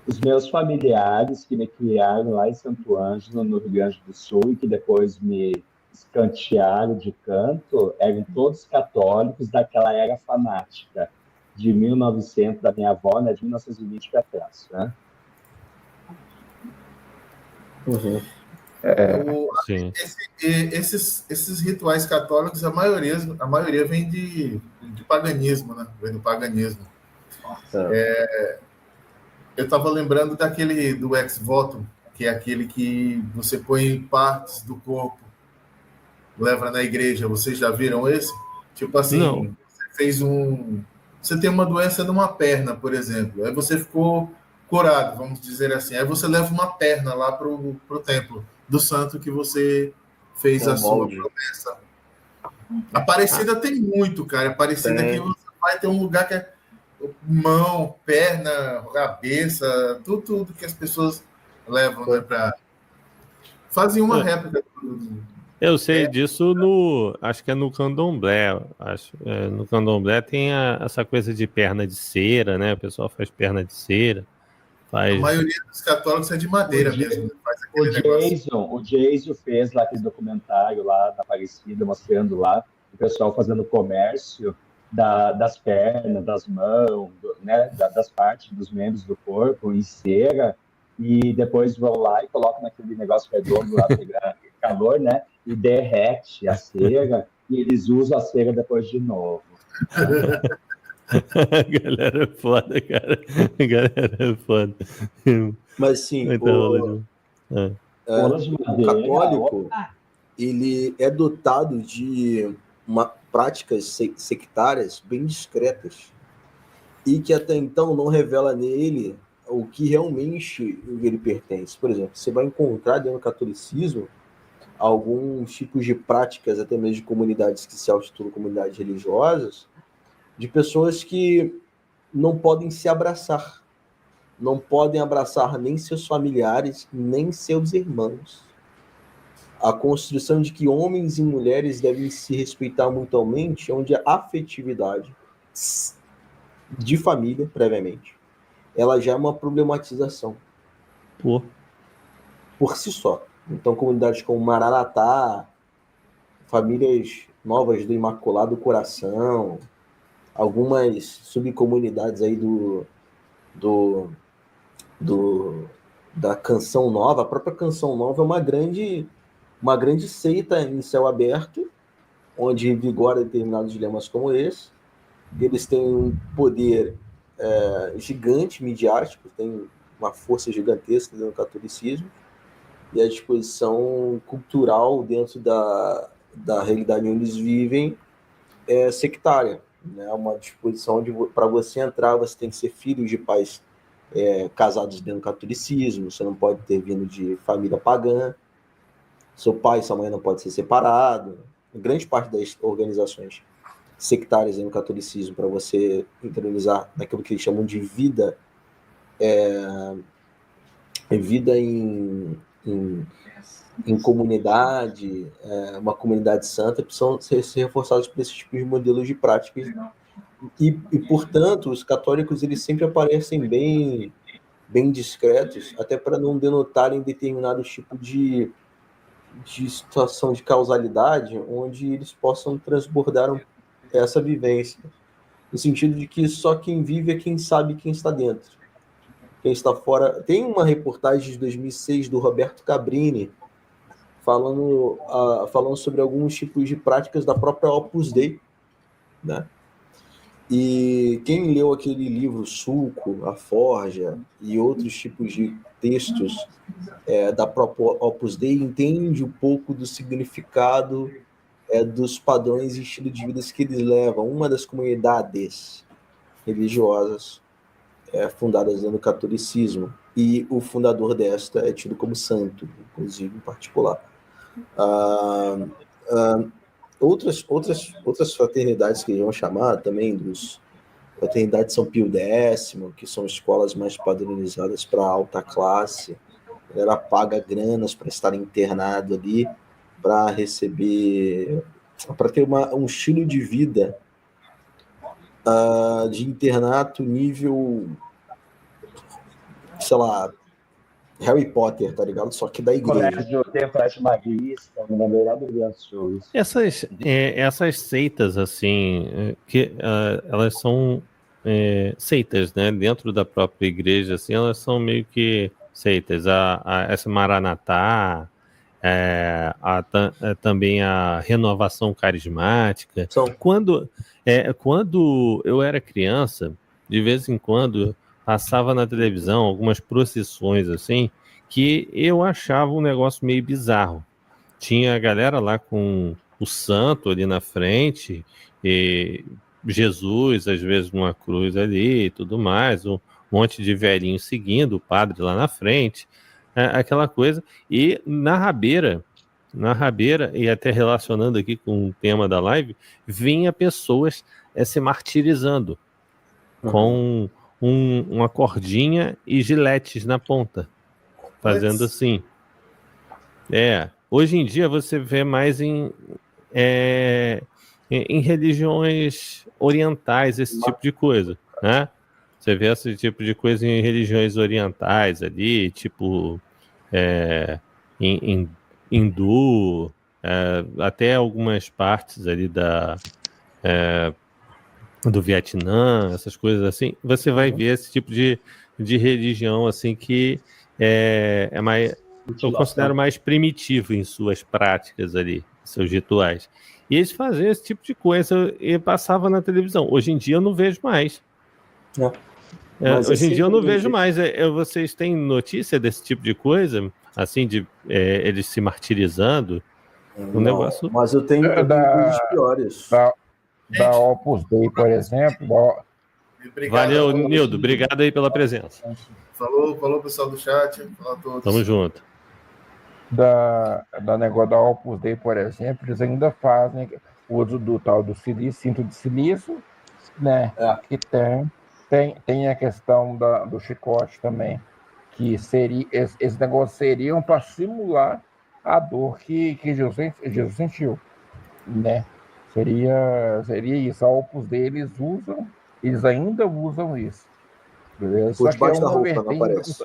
Os meus familiares que me criaram lá em Santo Ângelo, no Rio Grande do Sul, e que depois me escantearam de canto, eram todos católicos daquela era fanática, de 1900, da minha avó, né, de 1920 para trás, né? Uhum. Esses rituais católicos, a maioria vem de paganismo, né? Vem do paganismo. Eu estava lembrando daquele do ex-voto, que é aquele que você põe partes do corpo, leva na igreja. Vocês já viram esse? Tipo assim, Não. Você tem uma doença numa perna, por exemplo. Aí você ficou curado, vamos dizer assim. Aí você leva uma perna lá pro templo do santo que você fez a sua promessa. Aparecida tem muito, cara. Aparecida que você vai ter um lugar que é mão, perna, cabeça, tudo que as pessoas levam, né, para fazer uma réplica. Eu sei disso acho que é no candomblé. No candomblé tem essa coisa de perna de cera, né? O pessoal faz perna de cera. A maioria dos católicos é de madeira mesmo. Faz o Jason fez lá aquele documentário lá na Aparecida, mostrando lá o pessoal fazendo comércio das pernas, das mãos, né, das partes dos membros do corpo em cera, e depois vão lá e colocam naquele negócio redondo lá, pegar calor, né, e derrete a cera, e eles usam a cera depois de novo. Galera é foda, cara. Galera é foda. Mas sim, o católico, ele é dotado de práticas sectárias bem discretas e que até então não revela nele o que realmente ele pertence. Por exemplo, você vai encontrar dentro do catolicismo alguns tipos de práticas, até mesmo de comunidades que se auto-intitulam comunidades religiosas, de pessoas que não podem se abraçar. Não podem abraçar nem seus familiares, nem seus irmãos. A construção de que homens e mulheres devem se respeitar mutuamente, onde a afetividade de família, previamente, ela já é uma problematização. Por si só. Então, comunidades como Maranatá, famílias novas do Imaculado Coração, algumas subcomunidades aí da Canção Nova. A própria Canção Nova é uma grande seita em céu aberto, onde vigora determinados dilemas como esse. Eles têm um poder gigante, midiático, tem uma força gigantesca dentro do catolicismo, e a disposição cultural dentro da realidade onde eles vivem é sectária. Né? Uma disposição onde, para você entrar, você tem que ser filho de pais casados dentro do catolicismo, você não pode ter vindo de família pagã, seu pai e sua mãe não podem ser separados. Grande parte das organizações sectárias no catolicismo, para você internalizar naquilo que eles chamam de vida, vida em comunidade, uma comunidade santa, precisam ser reforçados por esses tipos de modelos de práticas. E, portanto, os católicos eles sempre aparecem bem discretos, até para não denotarem determinado tipo de situação de causalidade, onde eles possam transbordar essa vivência, no sentido de que só quem vive é quem sabe quem está dentro. Quem está fora... Tem uma reportagem de 2006 do Roberto Cabrini falando sobre alguns tipos de práticas da própria Opus Dei, né? E quem leu aquele livro Sulco, A Forja e outros tipos de textos da própria Opus Dei entende um pouco do significado dos padrões e estilo de vida que eles levam. Uma das comunidades religiosas fundadas no catolicismo, e o fundador desta é tido como santo, inclusive, em particular. Outras fraternidades que eles vão chamar também, fraternidade São Pio X, que são escolas mais padronizadas para a alta classe. A galera paga granas para estar internado ali, para receber, para ter um estilo de vida de internato nível, sei lá, Harry Potter, tá ligado? Só que da igreja. Colégio Marista, não lembro lá do show. Essas seitas, assim, que elas são seitas, né? Dentro da própria igreja, assim, elas são meio que seitas. Essa Maranatá, também a renovação carismática. Quando eu era criança, de vez em quando passava na televisão algumas procissões assim, que eu achava um negócio meio bizarro. Tinha a galera lá com o santo ali na frente, e Jesus, às vezes, numa cruz ali e tudo mais, um monte de velhinho seguindo, o padre lá na frente, aquela coisa. E na rabeira, e até relacionando aqui com o tema da live, vinha pessoas se martirizando com uma cordinha e giletes na ponta, fazendo assim. Hoje em dia você vê mais em religiões orientais esse tipo de coisa, né? Você vê esse tipo de coisa em religiões orientais ali, tipo em hindu, até algumas partes ali do Vietnã, essas coisas assim. Você vai ver esse tipo de religião assim que é mais, eu considero mais primitivo em suas práticas ali, seus rituais. E eles faziam esse tipo de coisa e passavam na televisão. Hoje em dia eu não vejo mais. Hoje em dia eu não vejo mais. Vocês têm notícia desse tipo de coisa? Assim, de eles se martirizando? Negócio... Mas eu tenho coisas piores. Da Opus Dei, por exemplo. Valeu, Nildo. Obrigado aí pela presença. Falou pessoal do chat. Falou a todos. Tamo junto. Da negócio da Opus Dei, por exemplo, eles ainda fazem uso do tal do cinto de silício, né? Que tem a questão do chicote também, que seria esse negócio seriam para simular a dor que Jesus sentiu, né? Seria isso. A Opus Dei, eles ainda usam isso. Beleza? Por debaixo da roupa não aparece.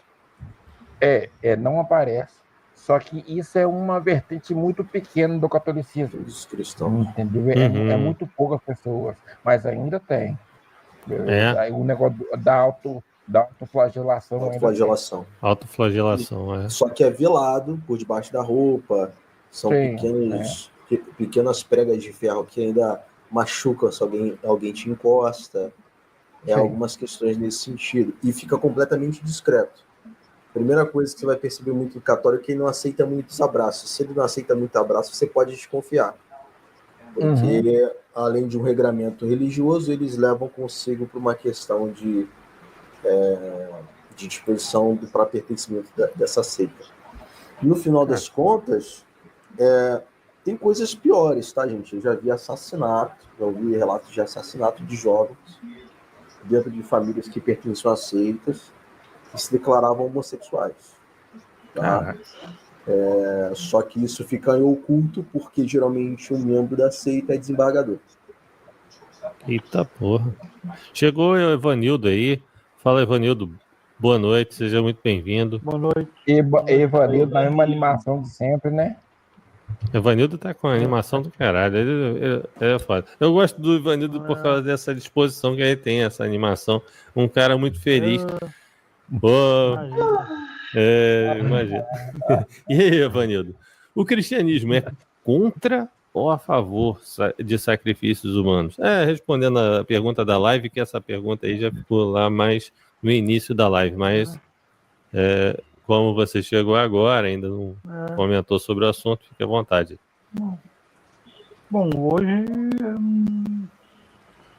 Não aparece. Só que isso é uma vertente muito pequena do catolicismo. Dos cristãos. Entendeu? É muito poucas pessoas, mas ainda tem. Aí o negócio da autoflagelação. Autoflagelação, Só que é velado por debaixo da roupa. São pequenas pregas de ferro que ainda machucam se alguém te encosta. Algumas questões nesse sentido. E fica completamente discreto. Primeira coisa que você vai perceber muito do católico é que ele não aceita muitos abraços. Se ele não aceita muito abraço, você pode desconfiar. Porque, além de um regramento religioso, eles levam consigo para uma questão de disposição para pertencimento dessa seita. No final das contas, tem coisas piores, tá, gente? Eu já vi assassinato, já ouvi relatos de assassinato de jovens dentro de famílias que pertenciam a seitas que se declaravam homossexuais. Tá? Só que isso fica em oculto porque geralmente um membro da seita é desembargador. Eita porra. Chegou o Evanildo aí. Fala, Evanildo. Boa noite, seja muito bem-vindo. Boa noite. Evanildo, na mesma animação de sempre, né? Evanildo tá com a animação do caralho. Ele é foda. Eu gosto do Evanildo por causa dessa disposição que ele tem, essa animação. Um cara muito feliz. Imagina. E aí, Evanildo? O cristianismo é contra ou a favor de sacrifícios humanos? Respondendo a pergunta da live, que essa pergunta aí já ficou lá mais no início da live, mas como você chegou agora, ainda não comentou sobre o assunto, fique à vontade. Bom, hoje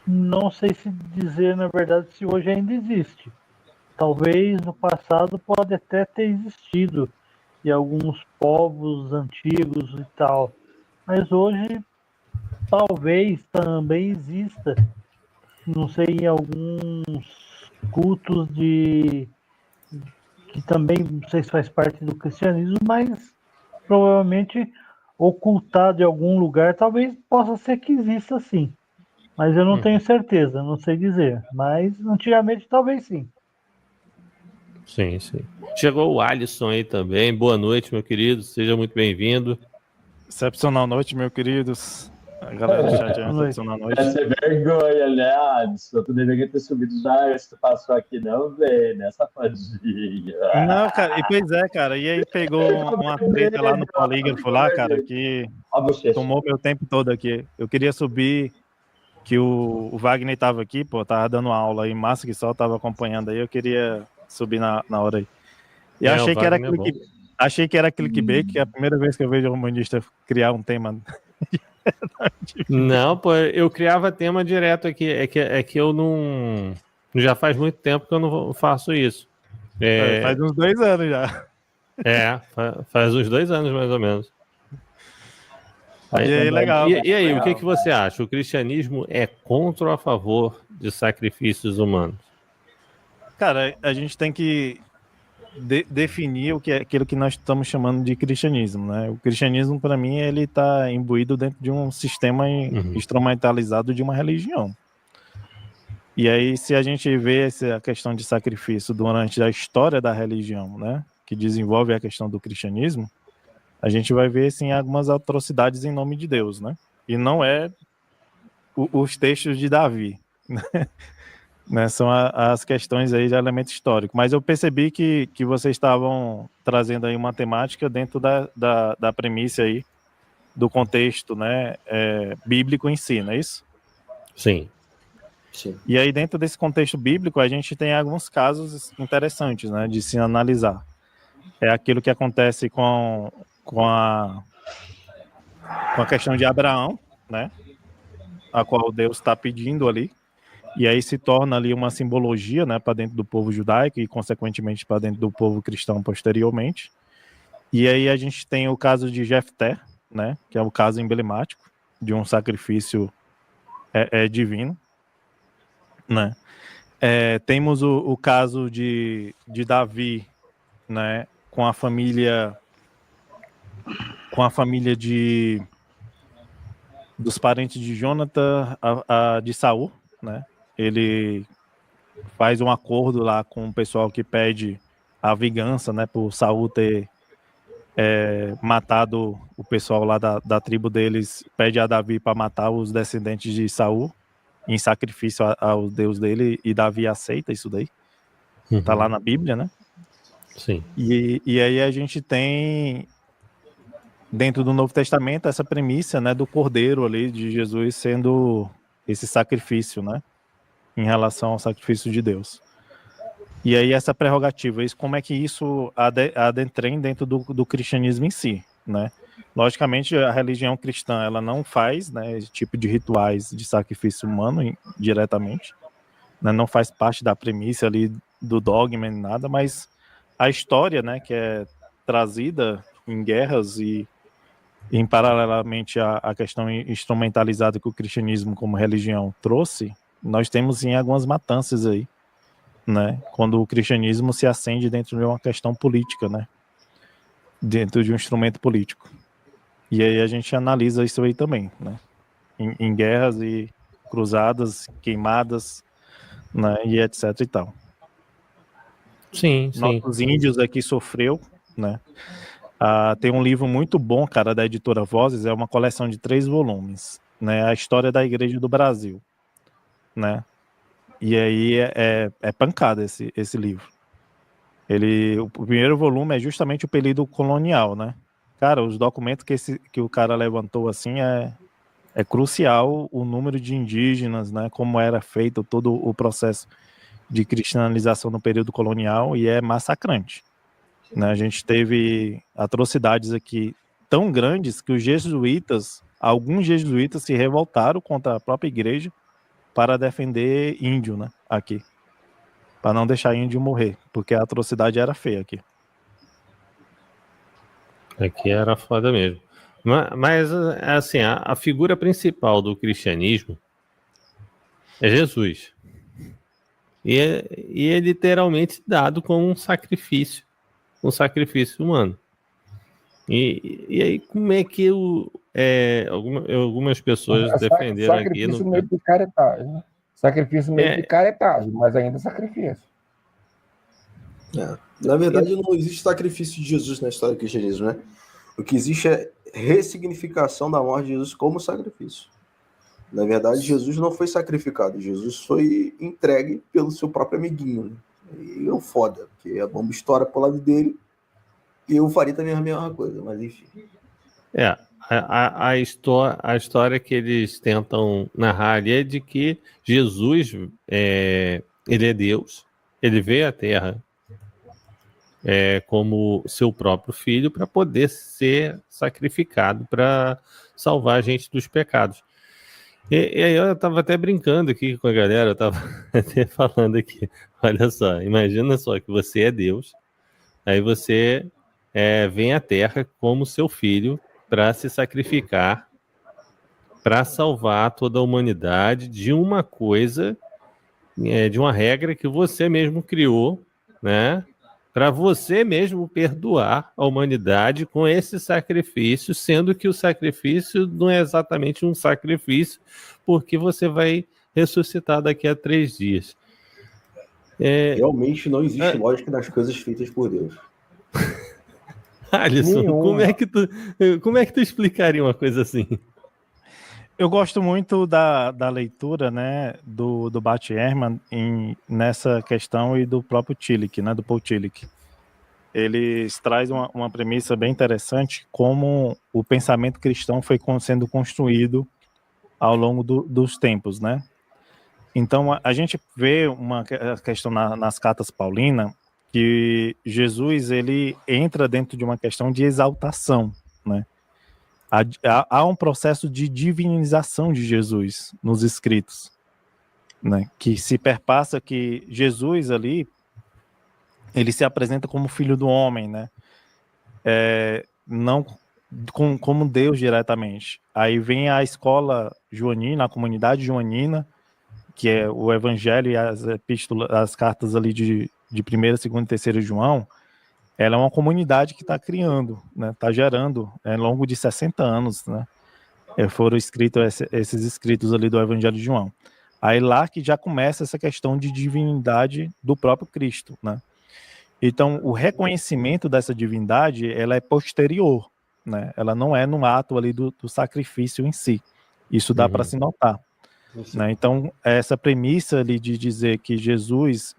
não sei se dizer, na verdade, se hoje ainda existe. Talvez no passado pode até ter existido em alguns povos antigos e tal, mas hoje talvez também exista, não sei, em alguns cultos que também, não sei se faz parte do cristianismo, mas provavelmente ocultado em algum lugar, talvez possa ser que exista sim, mas eu não tenho certeza, não sei dizer, mas antigamente talvez sim. Sim. Chegou o Alisson aí também. Boa noite, meu querido. Seja muito bem-vindo. Excepcional noite, meus queridos. A galera do chat é excepcional noite. Essa vergonha, né, Alisson? Tu deveria ter subido já se tu passou aqui, não, velho, nessa fadinha. Não, cara, e pois é, cara. E aí pegou uma treta lá no polígrafo lá, cara, que tomou meu tempo todo aqui. Eu queria subir que o Wagner estava aqui, pô, tava dando aula aí, massa que só tava acompanhando aí, eu queria subir na hora aí. E achei que era clickbait, que é a primeira vez que eu vejo um humanista criar um tema. Não, pô, eu criava tema direto aqui, é que eu não... Já faz muito tempo que eu não faço isso. Faz uns 2 anos já. Faz uns 2 anos mais ou menos. E aí, legal. E aí, o que você acha? O cristianismo é contra ou a favor de sacrifícios humanos? Cara, a gente tem que definir o que é aquilo que nós estamos chamando de cristianismo, né? O cristianismo, para mim, ele está imbuído dentro de um sistema instrumentalizado de uma religião. E aí, se a gente vê a questão de sacrifício durante a história da religião, né, que desenvolve a questão do cristianismo, a gente vai ver, sim, algumas atrocidades em nome de Deus, né? E não é os textos de Davi, né? São as questões aí de elemento histórico. Mas eu percebi que vocês estavam trazendo aí uma temática dentro da premissa aí, do contexto, né, bíblico em si, não é isso? Sim. Sim. E aí, dentro desse contexto bíblico, a gente tem alguns casos interessantes, né, de se analisar. É aquilo que acontece com a questão de Abraão, né, a qual Deus está pedindo ali, e aí se torna ali uma simbologia, né, para dentro do povo judaico e, consequentemente, para dentro do povo cristão posteriormente. E aí a gente tem o caso de Jefté, né, que é o caso emblemático de um sacrifício divino, né. Temos o caso de Davi, né, com a família dos parentes de Jonathan, de Saul, né. Ele faz um acordo lá com o pessoal que pede a vingança, né, por Saul ter matado o pessoal lá da tribo deles, pede a Davi para matar os descendentes de Saul em sacrifício ao Deus dele, e Davi aceita isso daí. Tá lá na Bíblia, né? Sim. E aí a gente tem, dentro do Novo Testamento, essa premissa, né, do Cordeiro ali, de Jesus sendo esse sacrifício, né, em relação ao sacrifício de Deus. E aí essa prerrogativa, como é que isso adentrem dentro do cristianismo em si, né? Logicamente, a religião cristã, ela não faz, né, esse tipo de rituais de sacrifício humano diretamente, né, não faz parte da premissa ali do dogma nem nada, mas a história, né, que é trazida em guerras e em paralelamente à questão instrumentalizada que o cristianismo como religião trouxe, nós temos sim algumas matanças aí, né, quando o cristianismo se acende dentro de uma questão política, né, dentro de um instrumento político. E aí a gente analisa isso aí também, né, em guerras e cruzadas, queimadas, né, e etc e tal. Sim. Nossos índios aqui sofreu, né. Tem um livro muito bom, cara, da editora Vozes, é uma coleção de 3 volumes, né, a história da Igreja do Brasil, né. E aí é pancada esse livro. O primeiro volume é justamente o período colonial, né? Cara, os documentos que o cara levantou, assim, é crucial o número de indígenas, né? Como era feito todo o processo de cristianização no período colonial, e é massacrante, né? A gente teve atrocidades aqui tão grandes que alguns jesuítas se revoltaram contra a própria igreja para defender índio, né, aqui, para não deixar índio morrer, porque a atrocidade era feia aqui. Aqui era foda mesmo. Mas assim, a figura principal do cristianismo é Jesus. E é literalmente dado como um sacrifício humano. E aí, como é que algumas pessoas defenderam aqui... Sacrifício meio picaretagem, né? Sacrifício meio picaretagem, mas ainda sacrifício. Na verdade, não existe sacrifício de Jesus na história do cristianismo, né? O que existe é ressignificação da morte de Jesus como sacrifício. Na verdade, Jesus não foi sacrificado, Jesus foi entregue pelo seu próprio amiguinho, né? E eu foda, porque a bomba estoura pro lado dele, e eu faria também a mesma coisa, mas enfim. a história que eles tentam narrar ali é de que Jesus, ele é Deus, ele veio à Terra como seu próprio filho para poder ser sacrificado para salvar a gente dos pecados. E aí eu estava até brincando aqui com a galera, eu estava até falando aqui, olha só, imagina só que você é Deus, aí você vem à Terra como seu filho para se sacrificar, para salvar toda a humanidade de uma coisa, de uma regra que você mesmo criou, né? Para você mesmo perdoar a humanidade com esse sacrifício, sendo que o sacrifício não é exatamente um sacrifício, porque você vai ressuscitar daqui a 3 dias. Realmente não existe lógica nas coisas feitas por Deus. Alisson, como é que tu explicaria uma coisa assim? Eu gosto muito da leitura, né, do Bart Ehrman nessa questão e do próprio Tillich, né, do Paul Tillich. Eles trazem uma premissa bem interessante, como o pensamento cristão foi sendo construído ao longo dos tempos, né? Então, a gente vê uma questão nas cartas paulinas, que Jesus, ele entra dentro de uma questão de exaltação, né? Há um processo de divinização de Jesus nos escritos, né? Que se perpassa que Jesus ali, ele se apresenta como filho do homem, né? Não como Deus diretamente. Aí vem a escola joanina, a comunidade joanina, que é o Evangelho e as epístolas, as cartas ali de 1ª, 2ª e 3ª João. Ela é uma comunidade que está criando, né? Está gerando, ao longo de 60 anos, né? Foram escritos esses escritos ali do Evangelho de João. Aí lá que já começa essa questão de divindade do próprio Cristo, né? Então, o reconhecimento dessa divindade, ela é posterior, né? Ela não é no ato ali do sacrifício em si. Isso dá para se notar, né? Então, essa premissa ali de dizer que Jesus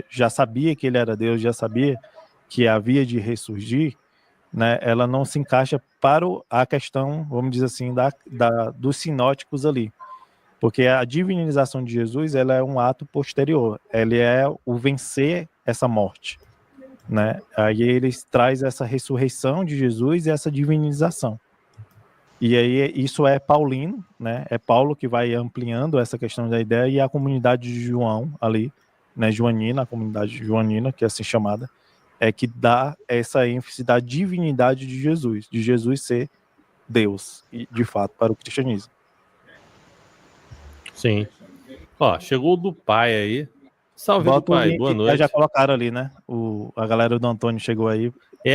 já sabia que ele era Deus, já sabia que havia de ressurgir, né, ela não se encaixa para a questão, vamos dizer assim, dos sinóticos ali. Porque a divinização de Jesus, ela é um ato posterior. Ele é o vencer essa morte, né? Aí eles traz essa ressurreição de Jesus e essa divinização. E aí isso é paulino, né? É Paulo que vai ampliando essa questão da ideia, e a comunidade de João ali, né, joanina, a comunidade joanina, que é assim chamada, que dá essa ênfase da divinidade de Jesus ser Deus, e de fato, para o cristianismo. Sim. Ó, chegou o do pai aí. Salve do pai, boa noite. Já colocaram ali, né? A galera do Antônio chegou aí.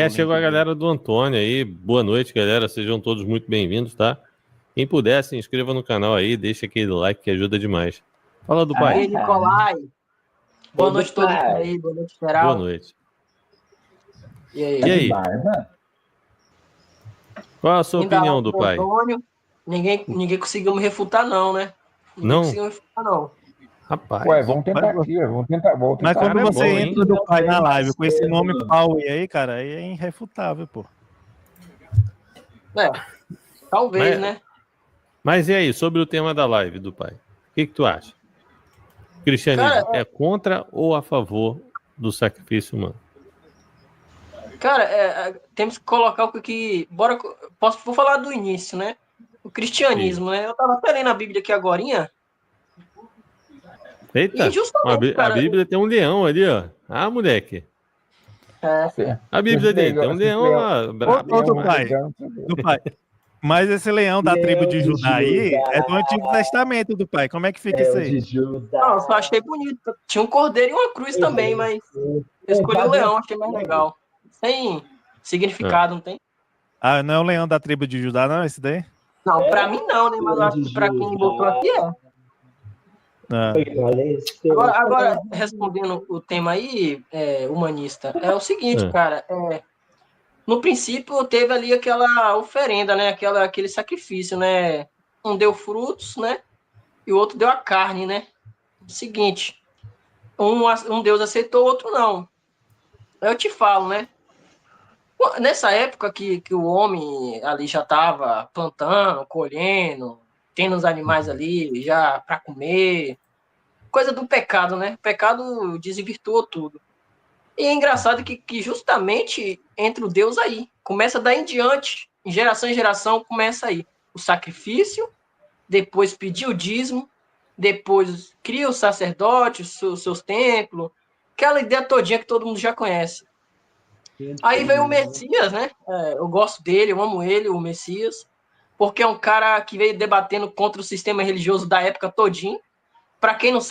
Chegou a galera do Antônio aí. Boa noite, galera. Sejam todos muito bem-vindos, tá? Quem puder, se inscreva no canal aí, deixa aquele like que ajuda demais. Fala do pai. Aí, Nicolai. Boa noite a todos aí, boa noite, geral. Boa noite. E aí? Qual a sua opinião do pai? Antônio, ninguém conseguiu me refutar, não, né? Não conseguiu me refutar, não. Rapaz. Ué, vamos tentar aqui, vamos tentar. Mas quando você entra do pai na live com esse nome do Paulo aí, cara, aí é irrefutável, pô. Talvez, né? Mas e aí, sobre o tema da live do pai? O que tu acha? O cristianismo é contra ou a favor do sacrifício humano? Cara, temos que colocar o que... Vou falar do início, né? O cristianismo, né? Eu tava até lendo a Bíblia aqui agorinha. Eita, a Bíblia tem um leão ali, ó. Ah, moleque. A Bíblia dele tem um leão lá. Do pai. Mas esse leão da tribo de Judá aí é do Antigo Testamento, do pai. Como é que fica isso aí? Não, eu só achei bonito. Tinha um cordeiro e uma cruz também, mas eu escolhi o leão, achei mais legal. Sem significado, não tem? Ah, não é o leão da tribo de Judá, não, esse daí? Não, pra mim não, né? Mas eu acho que pra quem botou aqui é. Agora, respondendo o tema aí, humanista, é o seguinte, cara. No princípio, teve ali aquela oferenda, né? Aquele sacrifício, né? Um deu frutos, né? E o outro deu a carne, né? Seguinte, um Deus aceitou, o outro não. Eu te falo, né? Nessa época que o homem ali já estava plantando, colhendo, tendo os animais ali já para comer, coisa do pecado, né? O pecado desvirtuou tudo. E é engraçado que justamente entra o Deus aí. Começa daí em diante, em geração, começa aí. O sacrifício, depois pedir o dízimo, depois cria o sacerdote, os seus templos, aquela ideia todinha que todo mundo já conhece. Aí veio o Messias, né? Eu gosto dele, eu amo ele, o Messias, porque é um cara que veio debatendo contra o sistema religioso da época todinha. Para quem não sabe,